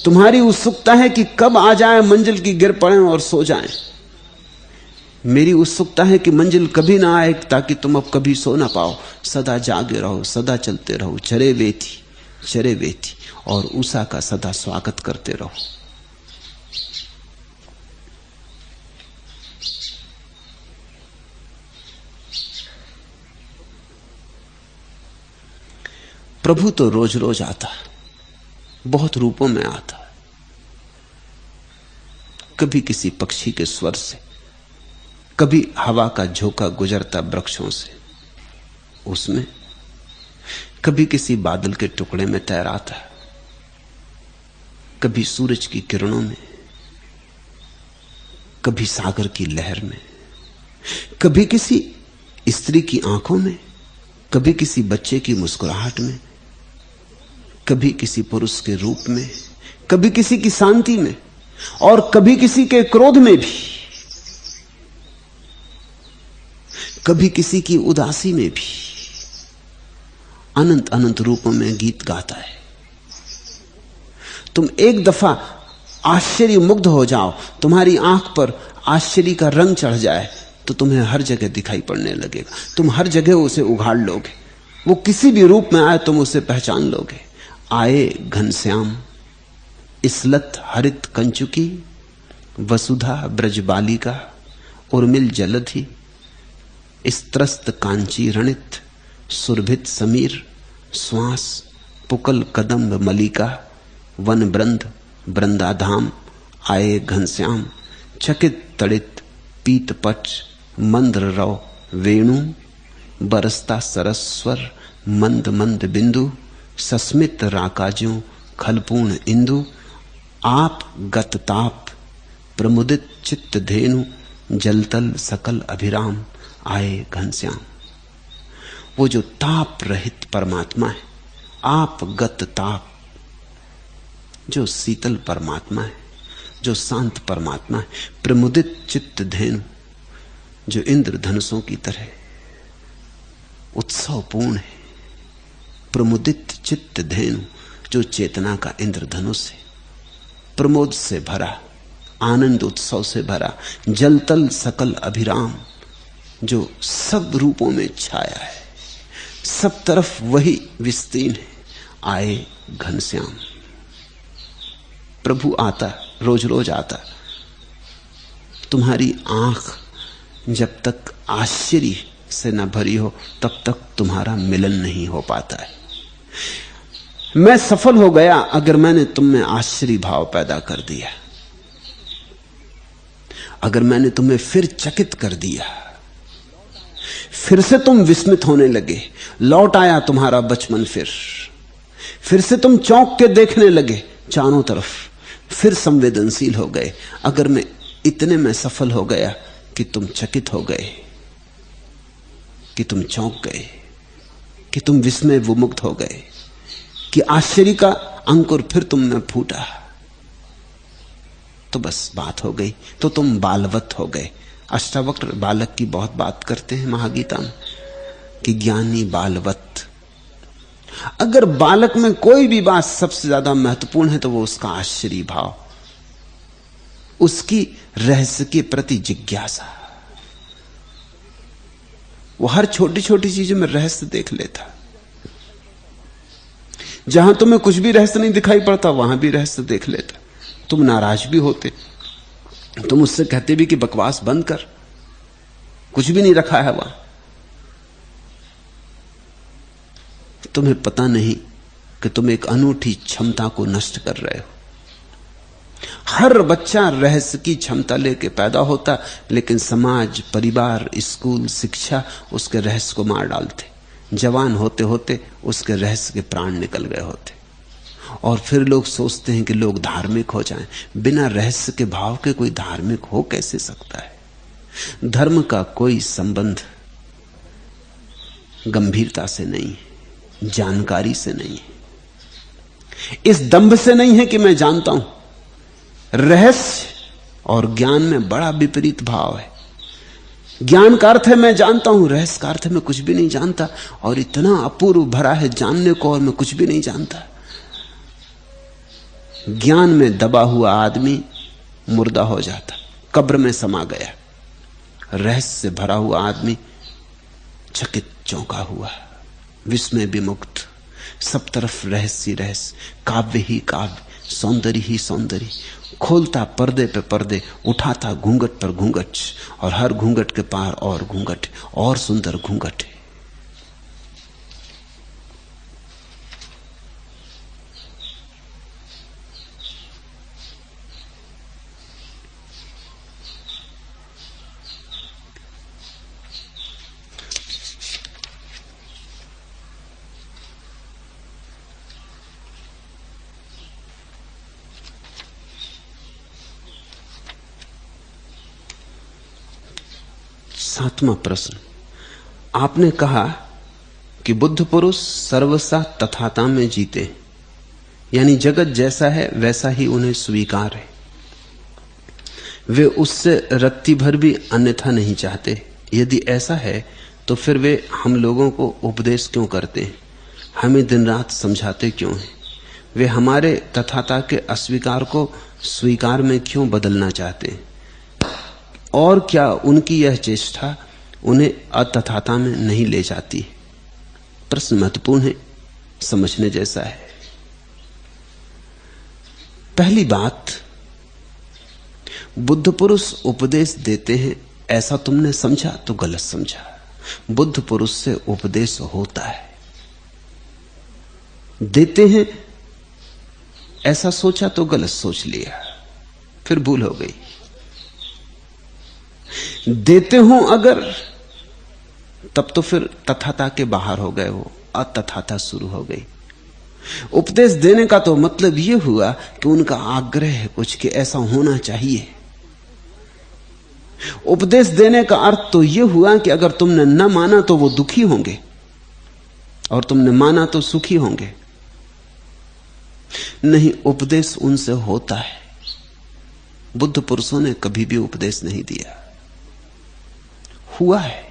तुम्हारी उत्सुकता है कि कब आ जाए मंजिल की, गिर पड़े और सो जाएं। मेरी उत्सुकता है कि मंजिल कभी ना आए ताकि तुम अब कभी सो ना पाओ, सदा जागे रहो, सदा चलते रहो, चरे वेथी और उषा का सदा स्वागत करते रहो। प्रभु तो रोज रोज आता, बहुत रूपों में आता। कभी किसी पक्षी के स्वर से, कभी हवा का झोंका गुजरता वृक्षों से उसमें, कभी किसी बादल के टुकड़े में तैराता, कभी सूरज की किरणों में, कभी सागर की लहर में, कभी किसी स्त्री की आंखों में, कभी किसी बच्चे की मुस्कुराहट में, कभी किसी पुरुष के रूप में, कभी किसी की शांति में, और कभी किसी के क्रोध में भी, कभी किसी की उदासी में भी। अनंत अनंत रूपों में गीत गाता है। तुम एक दफा आश्चर्य मुग्ध हो जाओ, तुम्हारी आंख पर आश्चर्य का रंग चढ़ जाए, तो तुम्हें हर जगह दिखाई पड़ने लगेगा। तुम हर जगह उसे उघाड़ लोगे, वो किसी भी रूप में आए तुम उसे पहचान लोगे। आए घनश्याम इसलत हरित कंचुकी, वसुधा ब्रजबालिका उर्मिल जलधि, स्त्रस्त कांची रणित सुरभित समीर, श्वास पुकल कदम्ब मलिका, वन ब्रंद वृंदाधाम। आए घनश्याम चकित तड़ित पीतपट, मंद्र रव वेणु, बरसता सरस्वर मंद मंद बिंदु, सस्मित राकाजों खलपूर्ण इंदु। आप गत ताप प्रमुदित चित्त धेनु, जलतल सकल अभिराम। आए घनश्याम, वो जो ताप रहित परमात्मा है, आप गत ताप, जो शीतल परमात्मा है, जो शांत परमात्मा है। प्रमुदित चित्त धेनु, जो इंद्रधनुषों की तरह उत्सवपूर्ण है। प्रमुदित चित्त धेनु, जो चेतना का इंद्रधनुष है, प्रमोद से भरा, आनंद उत्सव से भरा। जलतल सकल अभिराम, जो सब रूपों में छाया है, सब तरफ वही विस्तीर्ण है। आए घनश्याम, प्रभु आता, रोज रोज आता। तुम्हारी आंख जब तक आश्चर्य से न भरी हो तब तक तुम्हारा मिलन नहीं हो पाता है। मैं सफल हो गया अगर मैंने तुम में आश्चर्य भाव पैदा कर दिया, अगर मैंने तुम्हें फिर चकित कर दिया, फिर से तुम विस्मित होने लगे, लौट आया तुम्हारा बचपन, फिर से तुम चौंक के देखने लगे चारों तरफ, फिर संवेदनशील हो गए। अगर मैं इतने में सफल हो गया कि तुम चकित हो गए, कि तुम चौंक गए, कि तुम विस्मय विमुक्त हो गए, कि आश्चर्य का अंकुर फिर तुम में फूटा, तो बस बात हो गई, तो तुम बालवत हो गए। अष्टावक्र बालक की बहुत बात करते हैं महागीता में कि ज्ञानी बालवत। अगर बालक में कोई भी बात सबसे ज्यादा महत्वपूर्ण है तो वो उसका आश्चर्य भाव, उसकी रहस्य के प्रति जिज्ञासा। वो हर छोटी छोटी चीजों में रहस्य देख लेता। जहां तुम्हें कुछ भी रहस्य नहीं दिखाई पड़ता वहां भी रहस्य देख लेता। तुम नाराज भी होते, तुम उससे कहते भी कि बकवास बंद कर, कुछ भी नहीं रखा है वहां। तुम्हें पता नहीं कि तुम एक अनूठी क्षमता को नष्ट कर रहे हो। हर बच्चा रहस्य की क्षमता लेके पैदा होता, लेकिन समाज, परिवार, स्कूल, शिक्षा उसके रहस्य को मार डालते। जवान होते होते उसके रहस्य के प्राण निकल गए होते। और फिर लोग सोचते हैं कि लोग धार्मिक हो जाएं। बिना रहस्य के भाव के कोई धार्मिक हो कैसे सकता है? धर्म का कोई संबंध गंभीरता से नहीं है, जानकारी से नहीं है, इस दंभ से नहीं है कि मैं जानता हूं। रहस्य और ज्ञान में बड़ा विपरीत भाव है। ज्ञान का अर्थ है मैं जानता हूं, रहस्य का अर्थ है मैं कुछ भी नहीं जानता, और इतना अपूर्व भरा है जानने को और मैं कुछ भी नहीं जानता। ज्ञान में दबा हुआ आदमी मुर्दा हो जाता, कब्र में समा गया। रहस्य से भरा हुआ आदमी चकित चौंका हुआ, विस्मय विमुक्त, सब तरफ रहस्य रहस्य, काव्य ही काव्य, सौंदर्य ही सौंदर्य, खोलता पर्दे पे पर्दे, उठाता घूंघट पर घूंघट, और हर घूंघट के पार और घूंघट, और सुंदर घूंघट है। सातवां प्रश्न, आपने कहा कि बुद्ध पुरुष सर्वसा तथाता में जीते, यानी जगत जैसा है वैसा ही उन्हें स्वीकार है। वे उससे रत्ती भर भी अन्यथा नहीं चाहते। यदि ऐसा है तो फिर वे हम लोगों को उपदेश क्यों करते हैं, हमें दिन रात समझाते क्यों हैं? वे हमारे तथाता के अस्वीकार को स्वीकार में क्यों बदलना चाहते हैं? और क्या उनकी यह चेष्टा उन्हें अतथाता में नहीं ले जाती? प्रश्न महत्वपूर्ण है, समझने जैसा है। पहली बात, बुद्ध पुरुष उपदेश देते हैं ऐसा तुमने समझा तो गलत समझा। बुद्ध पुरुष से उपदेश होता है। देते हैं ऐसा सोचा तो गलत सोच लिया, फिर भूल हो गई। देते हो अगर, तब तो फिर तथाता के बाहर हो गए, वो अतथाता शुरू हो गई। उपदेश देने का तो मतलब यह हुआ कि उनका आग्रह है कुछ कि ऐसा होना चाहिए। उपदेश देने का अर्थ तो यह हुआ कि अगर तुमने न माना तो वो दुखी होंगे, और तुमने माना तो सुखी होंगे। नहीं, उपदेश उनसे होता है। बुद्ध पुरुषों ने कभी भी उपदेश नहीं दिया, हुआ है।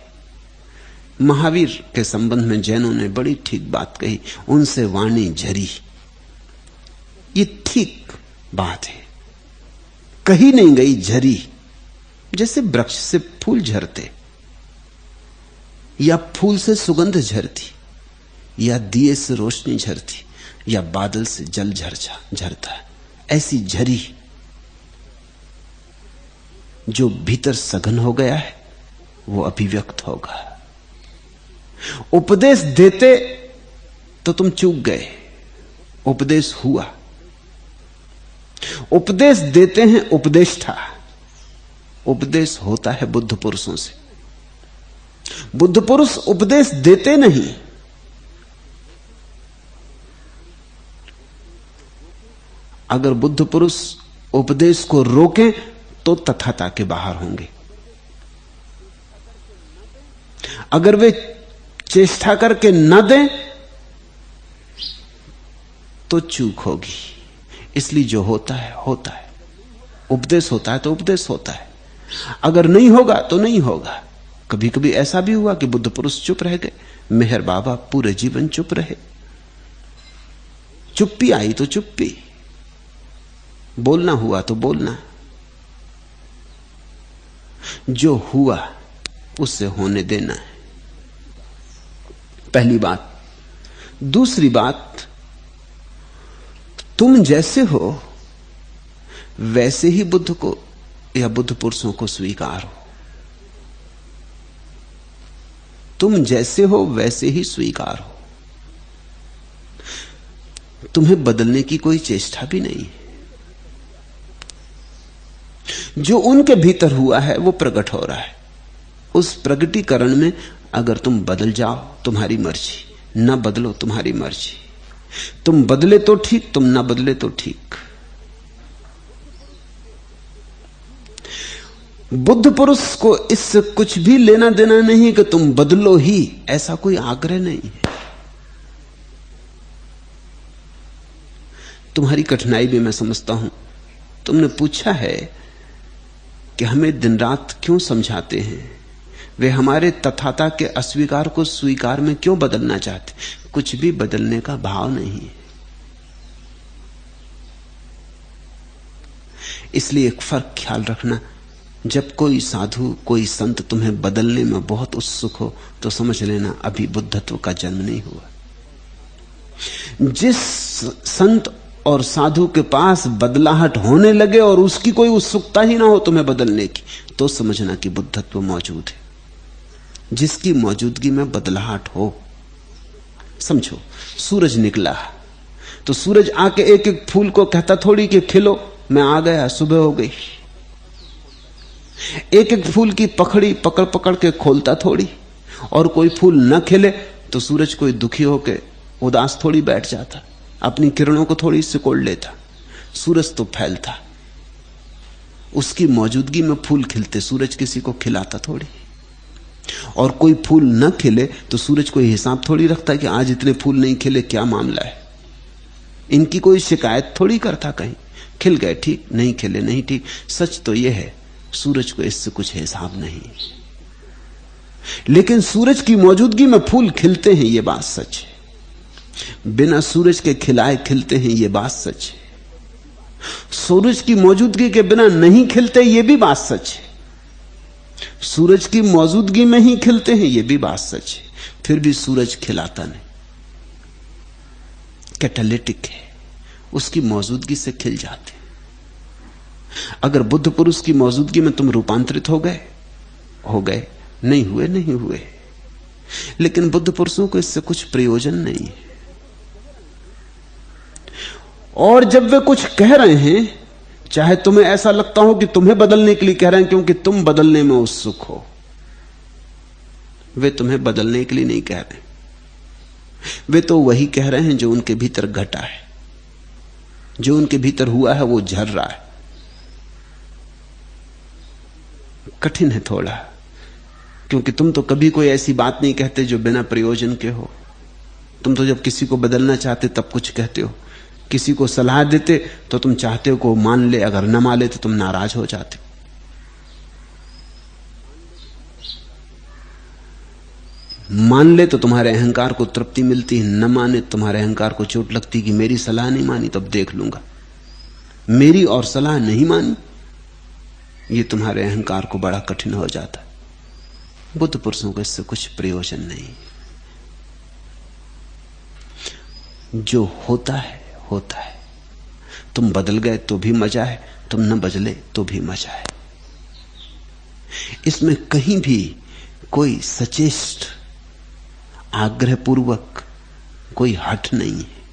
महावीर के संबंध में जैनों ने बड़ी ठीक बात कही, उनसे वाणी झरी। ये ठीक बात है, कही नहीं गई, झरी। जैसे वृक्ष से फूल झरते, या फूल से सुगंध झरती, या दिए से रोशनी झरती, या बादल से जल झरता, ऐसी झरी जो भीतर सघन हो गया है वो अभिव्यक्त होगा। उपदेश देते तो तुम चूक गए, उपदेश हुआ। उपदेश देते हैं उपदेष्टा, उपदेश होता है बुद्ध पुरुषों से। बुद्ध पुरुष उपदेश देते नहीं, अगर बुद्ध पुरुष उपदेश को रोकें तो तथाता के बाहर होंगे। अगर वे चेष्टा करके न दें तो चूक होगी। इसलिए जो होता है होता है, उपदेश होता है तो उपदेश होता है, अगर नहीं होगा तो नहीं होगा। कभी कभी ऐसा भी हुआ कि बुद्ध पुरुष चुप रह गए। मेहर बाबा पूरे जीवन चुप रहे, चुप्पी आई तो चुप्पी, बोलना हुआ तो बोलना। जो हुआ उससे होने देना है। पहली बात। दूसरी बात, तुम जैसे हो वैसे ही बुद्ध को या बुद्ध पुरुषों को स्वीकार हो। तुम जैसे हो वैसे ही स्वीकार हो। तुम्हें बदलने की कोई चेष्टा भी नहीं है। जो उनके भीतर हुआ है वो प्रकट हो रहा है। उस प्रकटीकरण में अगर तुम बदल जाओ तुम्हारी मर्जी, ना बदलो तुम्हारी मर्जी। तुम बदले तो ठीक, तुम ना बदले तो ठीक। बुद्ध पुरुष को इससे कुछ भी लेना देना नहीं कि तुम बदलो ही, ऐसा कोई आग्रह नहीं है। तुम्हारी कठिनाई भी मैं समझता हूं। तुमने पूछा है कि हमें दिन रात क्यों समझाते हैं, वे हमारे तथाता के अस्वीकार को स्वीकार में क्यों बदलना चाहते। कुछ भी बदलने का भाव नहीं है। इसलिए एक फर्क ख्याल रखना, जब कोई साधु कोई संत तुम्हें बदलने में बहुत उत्सुक हो तो समझ लेना अभी बुद्धत्व का जन्म नहीं हुआ। जिस संत और साधु के पास बदलाहट होने लगे और उसकी कोई उत्सुकता ही ना हो तुम्हें बदलने की, तो समझना कि बुद्धत्व मौजूद है। जिसकी मौजूदगी में बदलाहट हो, समझो सूरज निकला तो सूरज आके एक एक फूल को कहता थोड़ी कि खिलो, मैं आ गया, सुबह हो गई। एक एक फूल की पकड़ी पकड़ पकड़ के खोलता थोड़ी। और कोई फूल न खिले तो सूरज कोई दुखी होके उदास थोड़ी बैठ जाता, अपनी किरणों को थोड़ी सिकोड़ लेता। सूरज तो फैलता, उसकी मौजूदगी में फूल खिलते, सूरज किसी को खिलाता थोड़ी। और कोई फूल न खिले तो सूरज कोई हिसाब थोड़ी रखता कि आज इतने फूल नहीं खिले, क्या मामला है। इनकी कोई शिकायत थोड़ी करता, कहीं खिल गए ठीक, नहीं खिले नहीं ठीक। सच तो यह है सूरज को इससे कुछ हिसाब नहीं। लेकिन सूरज की मौजूदगी में फूल खिलते हैं, यह बात सच है। बिना सूरज के खिलाए खिलते हैं, यह बात सच है। सूरज की मौजूदगी के बिना नहीं खिलते, यह भी बात सच है। सूरज की मौजूदगी में ही खिलते हैं, यह भी बात सच है। फिर भी सूरज खिलाता नहीं, कैटालिटिक है, उसकी मौजूदगी से खिल जाते। अगर बुद्ध पुरुष की मौजूदगी में तुम रूपांतरित हो गए नहीं हुए। लेकिन बुद्ध पुरुषों को इससे कुछ प्रयोजन नहीं है। और जब वे कुछ कह रहे हैं, चाहे तुम्हें ऐसा लगता हो कि तुम्हें बदलने के लिए कह रहे हैं क्योंकि तुम बदलने में उत्सुक हो, वे तुम्हें बदलने के लिए नहीं कह रहे। वे तो वही कह रहे हैं जो उनके भीतर घटा है, जो उनके भीतर हुआ है वो झर रहा है। कठिन है थोड़ा, क्योंकि तुम तो कभी कोई ऐसी बात नहीं कहते जो बिना प्रयोजन के हो। तुम तो जब किसी को बदलना चाहते तब कुछ कहते हो, किसी को सलाह देते तो तुम चाहते हो को मान ले, अगर न मान ले तो तुम नाराज हो जाते हो। मान ले तो तुम्हारे अहंकार को तृप्ति मिलती है, न माने तुम्हारे अहंकार को चोट लगती कि मेरी सलाह नहीं मानी तब देख लूंगा। मेरी और सलाह नहीं मानी, ये तुम्हारे अहंकार को बड़ा कठिन हो जाता है। बुद्ध पुरुषों को इससे कुछ प्रयोजन नहीं। जो होता है होता है। तुम बदल गए तो भी मजा है, तुम न बदले तो भी मजा है। इसमें कहीं भी कोई सचेष्ट आग्रहपूर्वक कोई हट नहीं है।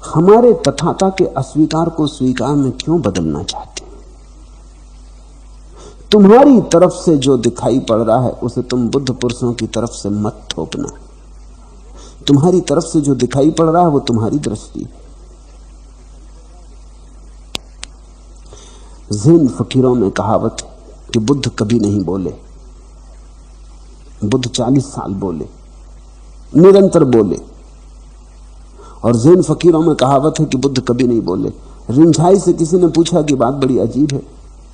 हमारे तथाता के अस्वीकार को स्वीकार में क्यों बदलना चाहते हैं? तुम्हारी तरफ से जो दिखाई पड़ रहा है उसे तुम बुद्ध पुरुषों की तरफ से मत थोपना। तुम्हारी तरफ से जो दिखाई पड़ रहा है वो तुम्हारी दृष्टि। ज़ैन फकीरों में कहावत है कि बुद्ध कभी नहीं बोले। बुद्ध 40 साल बोले, निरंतर बोले। और ज़ैन फकीरों में कहावत है कि बुद्ध कभी नहीं बोले। रिंझाई से किसी ने पूछा कि बात बड़ी अजीब है,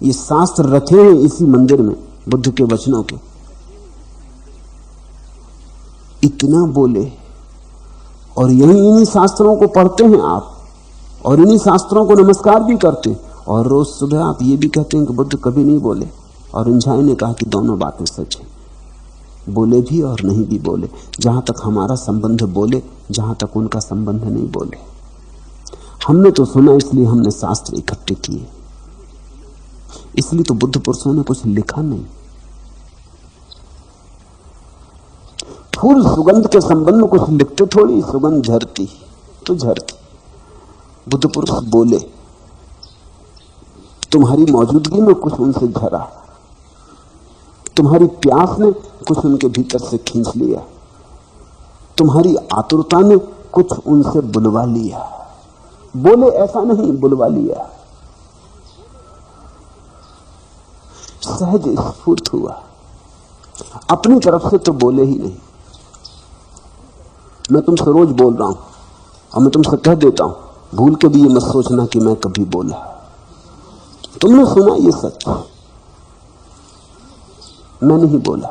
ये शास्त्र रखे हैं इसी मंदिर में बुद्ध के वचनों के, इतना बोले और यही इन्हीं शास्त्रों को पढ़ते हैं आप और इन्हीं शास्त्रों को नमस्कार भी करते और रोज सुबह आप ये भी कहते हैं कि बुद्ध कभी नहीं बोले, और इंझाई ने कहा कि दोनों बातें सच हैं, बोले भी और नहीं भी बोले। जहां तक हमारा संबंध बोले, जहां तक उनका संबंध नहीं बोले। हमने तो सुना इसलिए हमने शास्त्र इकट्ठे किए, इसलिए तो बुद्ध पुरुषों ने कुछ लिखा नहीं। फूल सुगंध के संबंध में कुछ लिखते थोड़ी, सुगंध झरती तो झरती। बुद्ध पुरुष बोले, तुम्हारी मौजूदगी में कुछ उनसे झरा, तुम्हारी प्यास ने कुछ उनके भीतर से खींच लिया, तुम्हारी आतुरता ने कुछ उनसे बुलवा लिया। बोले ऐसा नहीं, बुलवा लिया, सहज स्फूर्त हुआ। अपनी तरफ से तो बोले ही नहीं। मैं तुमसे रोज बोल रहा हूं और मैं तुमसे कह देता हूं, भूल के भी ये मत सोचना कि मैं कभी बोला। तुमने सुना ये सच, मैं नहीं बोला।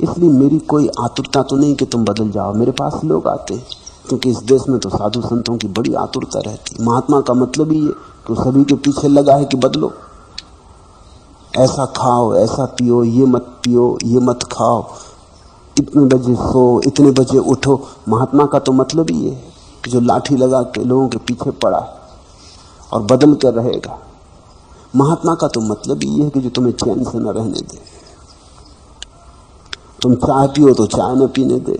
इसलिए मेरी कोई आतुरता तो नहीं कि तुम बदल जाओ। मेरे पास लोग आते हैं, क्योंकि इस देश में तो साधु संतों की बड़ी आतुरता रहती। महात्मा का मतलब ही है कि सभी के पीछे लगा है कि बदलो, ऐसा खाओ, ऐसा पियो, ये मत पियो, ये मत खाओ, इतने बजे सो, इतने बजे उठो। महात्मा का तो मतलब ही है कि जो लाठी लगा के लोगों के पीछे पड़ा और बदल कर रहेगा। महात्मा का तो मतलब ही है कि जो तुम्हें चैन से न रहने दे। तुम चाय पियो तो चाय न पीने दे,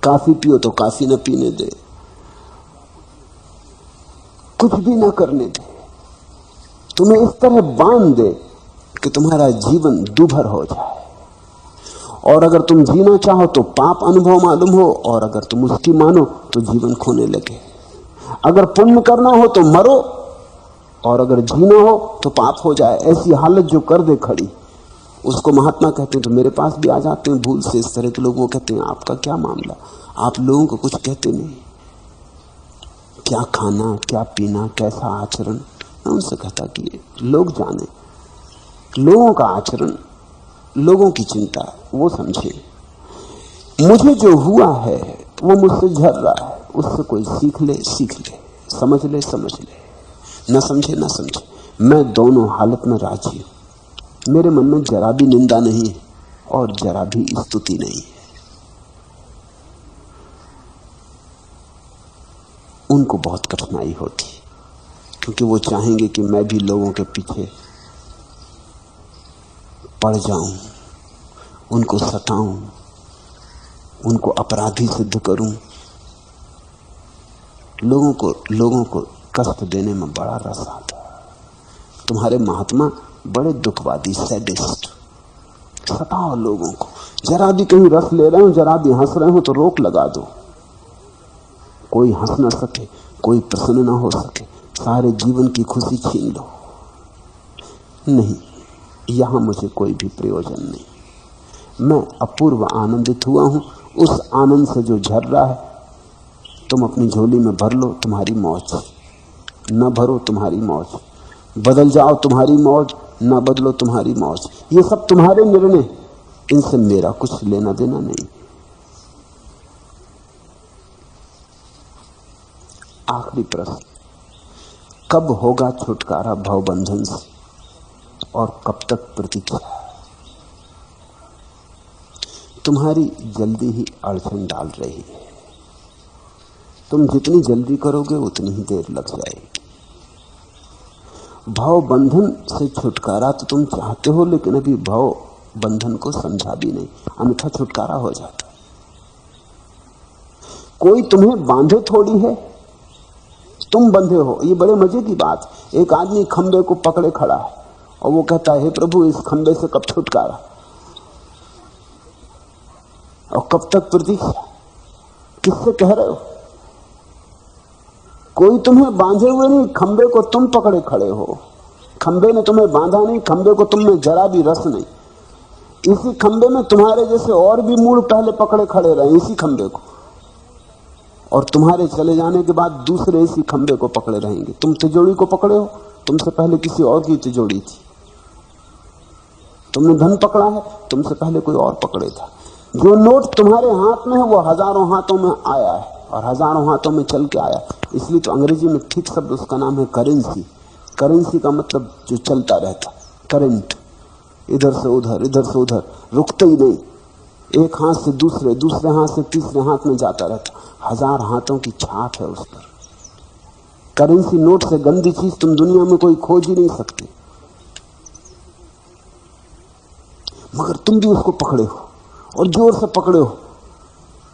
कॉफी पियो तो कॉफी न पीने दे, कुछ भी न करने दे, तुम्हें इस तरह बांध दे कि तुम्हारा जीवन दुभर हो जाए। और अगर तुम जीना चाहो तो पाप अनुभव मालूम हो, और अगर तुम उसकी मानो तो जीवन खोने लगे। अगर पुण्य करना हो तो मरो, और अगर जीना हो तो पाप हो जाए। ऐसी हालत जो कर दे खड़ी, उसको महात्मा कहते हैं। तो मेरे पास भी आ जाते हैं भूल से इस तरह के लोग। वो कहते हैं, आपका क्या मामला, आप लोगों को कुछ कहते नहीं, क्या खाना, क्या पीना, कैसा आचरण। मैं उनसे कहता कि लोग जाने, लोगों का आचरण, लोगों की चिंता वो समझे। मुझे जो हुआ है वो मुझसे झर रहा है, उससे कोई सीख ले, समझ ले, न समझे न समझे। मैं दोनों हालत में राजी हूं। मेरे मन में जरा भी निंदा नहीं है और जरा भी स्तुति नहीं है। उनको बहुत कठिनाई होती, क्योंकि वो चाहेंगे कि मैं भी लोगों के पीछे पड़ जाऊं, उनको सताऊं, उनको अपराधी सिद्ध करूं। लोगों को कष्ट देने में बड़ा रस आता। तुम्हारे महात्मा बड़े दुखवादी, सैडिस्ट। सताओ लोगों को, जरा भी कहीं रस ले रहे हो, जरा भी हंस रहे हो तो रोक लगा दो। कोई हंस ना सके, कोई प्रसन्न ना हो सके, सारे जीवन की खुशी छीन लो। नहीं, यहां मुझे कोई भी प्रयोजन नहीं। मैं अपूर्व आनंदित हुआ हूं। उस आनंद से जो झर रहा है, तुम अपनी झोली में भर लो, तुम्हारी मौज। न भरो, तुम्हारी मौज। बदल जाओ, तुम्हारी मौज। न बदलो, तुम्हारी मौज। ये सब तुम्हारे निर्णय, इनसे मेरा कुछ लेना देना नहीं। आखिरी प्रश्न, कब होगा छुटकारा भवबंधन से और कब तक प्रतीक्षा? तुम्हारी जल्दी ही अड़चन डाल रही है। तुम जितनी जल्दी करोगे उतनी ही देर लग जाएगी। भाव बंधन से छुटकारा तो तुम चाहते हो, लेकिन अभी भाव बंधन को समझा भी नहीं, अन्यथा छुटकारा हो जाता। कोई तुम्हें बांधे थोड़ी है, तुम बंधे हो। ये बड़े मजे की बात। एक आदमी खंबे को पकड़े खड़ा है और वो कहता है, हे प्रभु, इस खंबे से कब छुटकारा और कब तक प्रतीक्षा? किससे कह रहे हो? कोई तुम्हें बांधे हुए नहीं, खंबे को तुम पकड़े खड़े हो। खंबे ने तुम्हें बांधा नहीं, खंबे को तुम में जरा भी रस नहीं। इसी खंबे में तुम्हारे जैसे और भी मूल पहले पकड़े खड़े रहे, इसी खंबे को, और तुम्हारे चले जाने के बाद दूसरे इसी खंबे को पकड़े रहेंगे। तुम तिजोरी को पकड़े हो, तुमसे पहले किसी और की तिजोरी थी। तुमने धन पकड़ा है, तुमसे पहले कोई और पकड़े था। जो नोट तुम्हारे हाथ में है वो हजारों हाथों में आया है। और हजारों हाथों में चल के आया। इसलिए तो अंग्रेजी में ठीक शब्द उसका नाम है करेंसी। करेंसी का मतलब जो चलता रहता, करंट, इधर से उधर, इधर से उधर, रुकते ही नहीं, एक हाथ से दूसरे, दूसरे हाथ से तीसरे हाथ में जाता रहता। हजार हाथों की छाप है उस पर। करेंसी नोट से गंदी चीज तुम दुनिया में कोई खोज ही नहीं सकते, मगर तुम भी उसको पकड़े हो और जोर से पकड़े हो,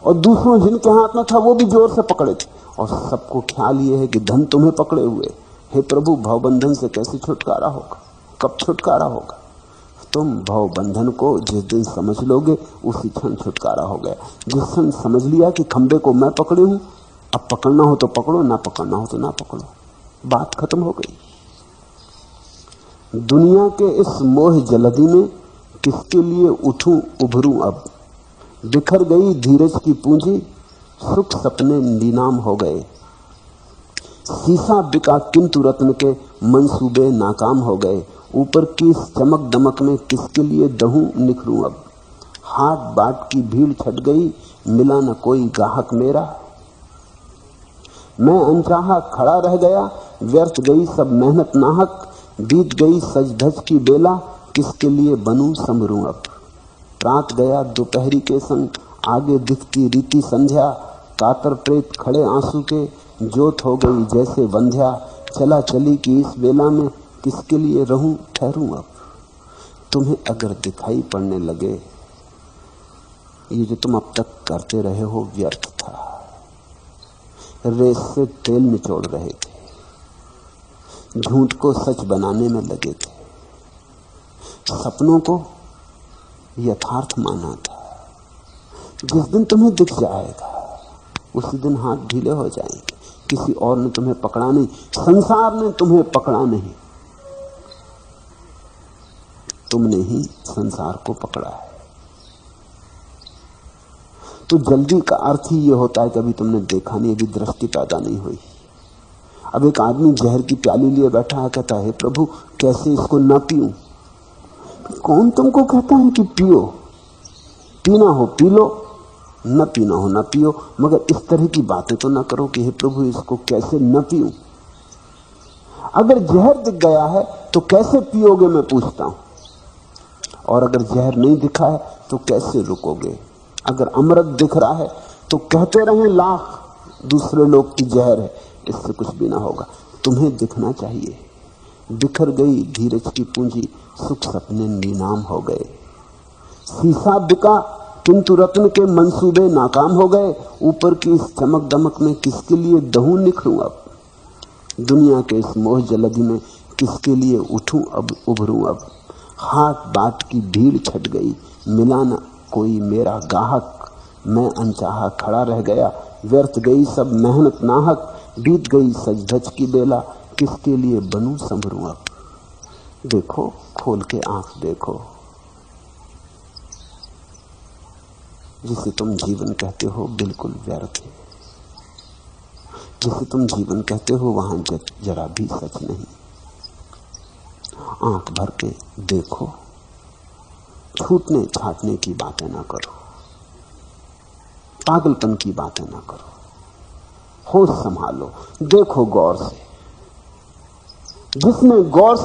और दूसरों जिनके हाथ में था वो भी जोर से पकड़े थे, और सबको ख्याल ये है कि धन तुम्हें पकड़े हुए। हे प्रभु, भवबंधन से कैसे छुटकारा होगा, कब छुटकारा होगा? तुम भवबंधन को जिस दिन समझ लोगे उसी क्षण छुटकारा हो गया। जिस क्षण समझ लिया कि खंबे को मैं पकड़े हूं, अब पकड़ना हो तो पकड़ो, ना पकड़ना हो तो ना पकड़ो, बात खत्म हो गई। दुनिया के इस मोह जलधि में किसके लिए उठूं उभरूं अब? बिखर गई धीरज की पूंजी, सुख सपने नीलाम हो गए। शीशा बिका किंतु रत्न के मंसूबे नाकाम हो गए। ऊपर की इस चमक दमक में किसके लिए दहूं निखरूं अब? हाट बाट की भीड़ छट गई, मिला न कोई गाहक मेरा। मैं अनचाहा खड़ा रह गया, व्यर्थ गई सब मेहनत नाहक। बीत गई सज धज की बेला, किसके लिए बनूं संभरूं अब? रात गया दोपहरी के संग, आगे दिखती रीति संध्या। कातर प्रेत खड़े आंसू के, जोत हो गई जैसे वंध्या। चला चली की इस बेला में, किसके लिए रहूं ठहरूं अब? तुम्हें अगर दिखाई पड़ने लगे ये जो तुम अब तक करते रहे हो व्यर्थ था, रेस से तेल निचोड़ रहे थे, झूठ को सच बनाने में लगे थे, सपनों को यथार्थ माना था। जिस दिन तुम्हें दिख जाएगा उसी दिन हाथ ढीले हो जाएंगे। किसी और ने तुम्हें पकड़ा नहीं, संसार ने तुम्हें पकड़ा नहीं, तुमने ही संसार को पकड़ा है। तो जल्दी का अर्थ ही यह होता है कि अभी तुमने देखा नहीं, अभी दृष्टि पैदा नहीं हुई। अब एक आदमी जहर की प्याली लिए बैठा है, कहता है प्रभु कैसे इसको ना पीऊं? कौन तुमको कहता है कि पियो? पीना हो पी लो, न पीना हो न पियो, मगर इस तरह की बातें तो ना करो कि हे प्रभु इसको कैसे न पीऊं। अगर जहर दिख गया है तो कैसे पियोगे, मैं पूछता हूं। और अगर जहर नहीं दिखा है तो कैसे रुकोगे? अगर अमृत दिख रहा है तो कहते रहे लाख दूसरे लोग की जहर है, इससे कुछ भी ना होगा। तुम्हें दिखना चाहिए। बिखर गई धीरज की पूंजी, सुख सपने नीलाम हो गए। शीशा बिका किंतु रत्न के मंसूबे नाकाम हो गए। ऊपर की इस चमक दमक में किसके लिए दहूं निखरूं अब? दुनिया के इस मोह जलधि में किसके लिए उठूं अब उभरूं अब? हाट बाट की भीड़ छट गई, मिला न कोई मेरा गाहक। मैं अनचाहा खड़ा रह गया, व्यर्थ गई सब मेहनत नाहक। बीत गई सज धज की बेला, किसके लिए बनूं संभरूं अब? देखो, खोल के आंख देखो। जिसे तुम जीवन कहते हो बिल्कुल व्यर्थ है। जिसे तुम जीवन कहते हो वहां जरा भी सच नहीं। आंख भर के देखो, छूटने छाटने की बातें ना करो, पागलपन की बातें ना करो, होश संभालो, देखो गौर से। जिसने गौर से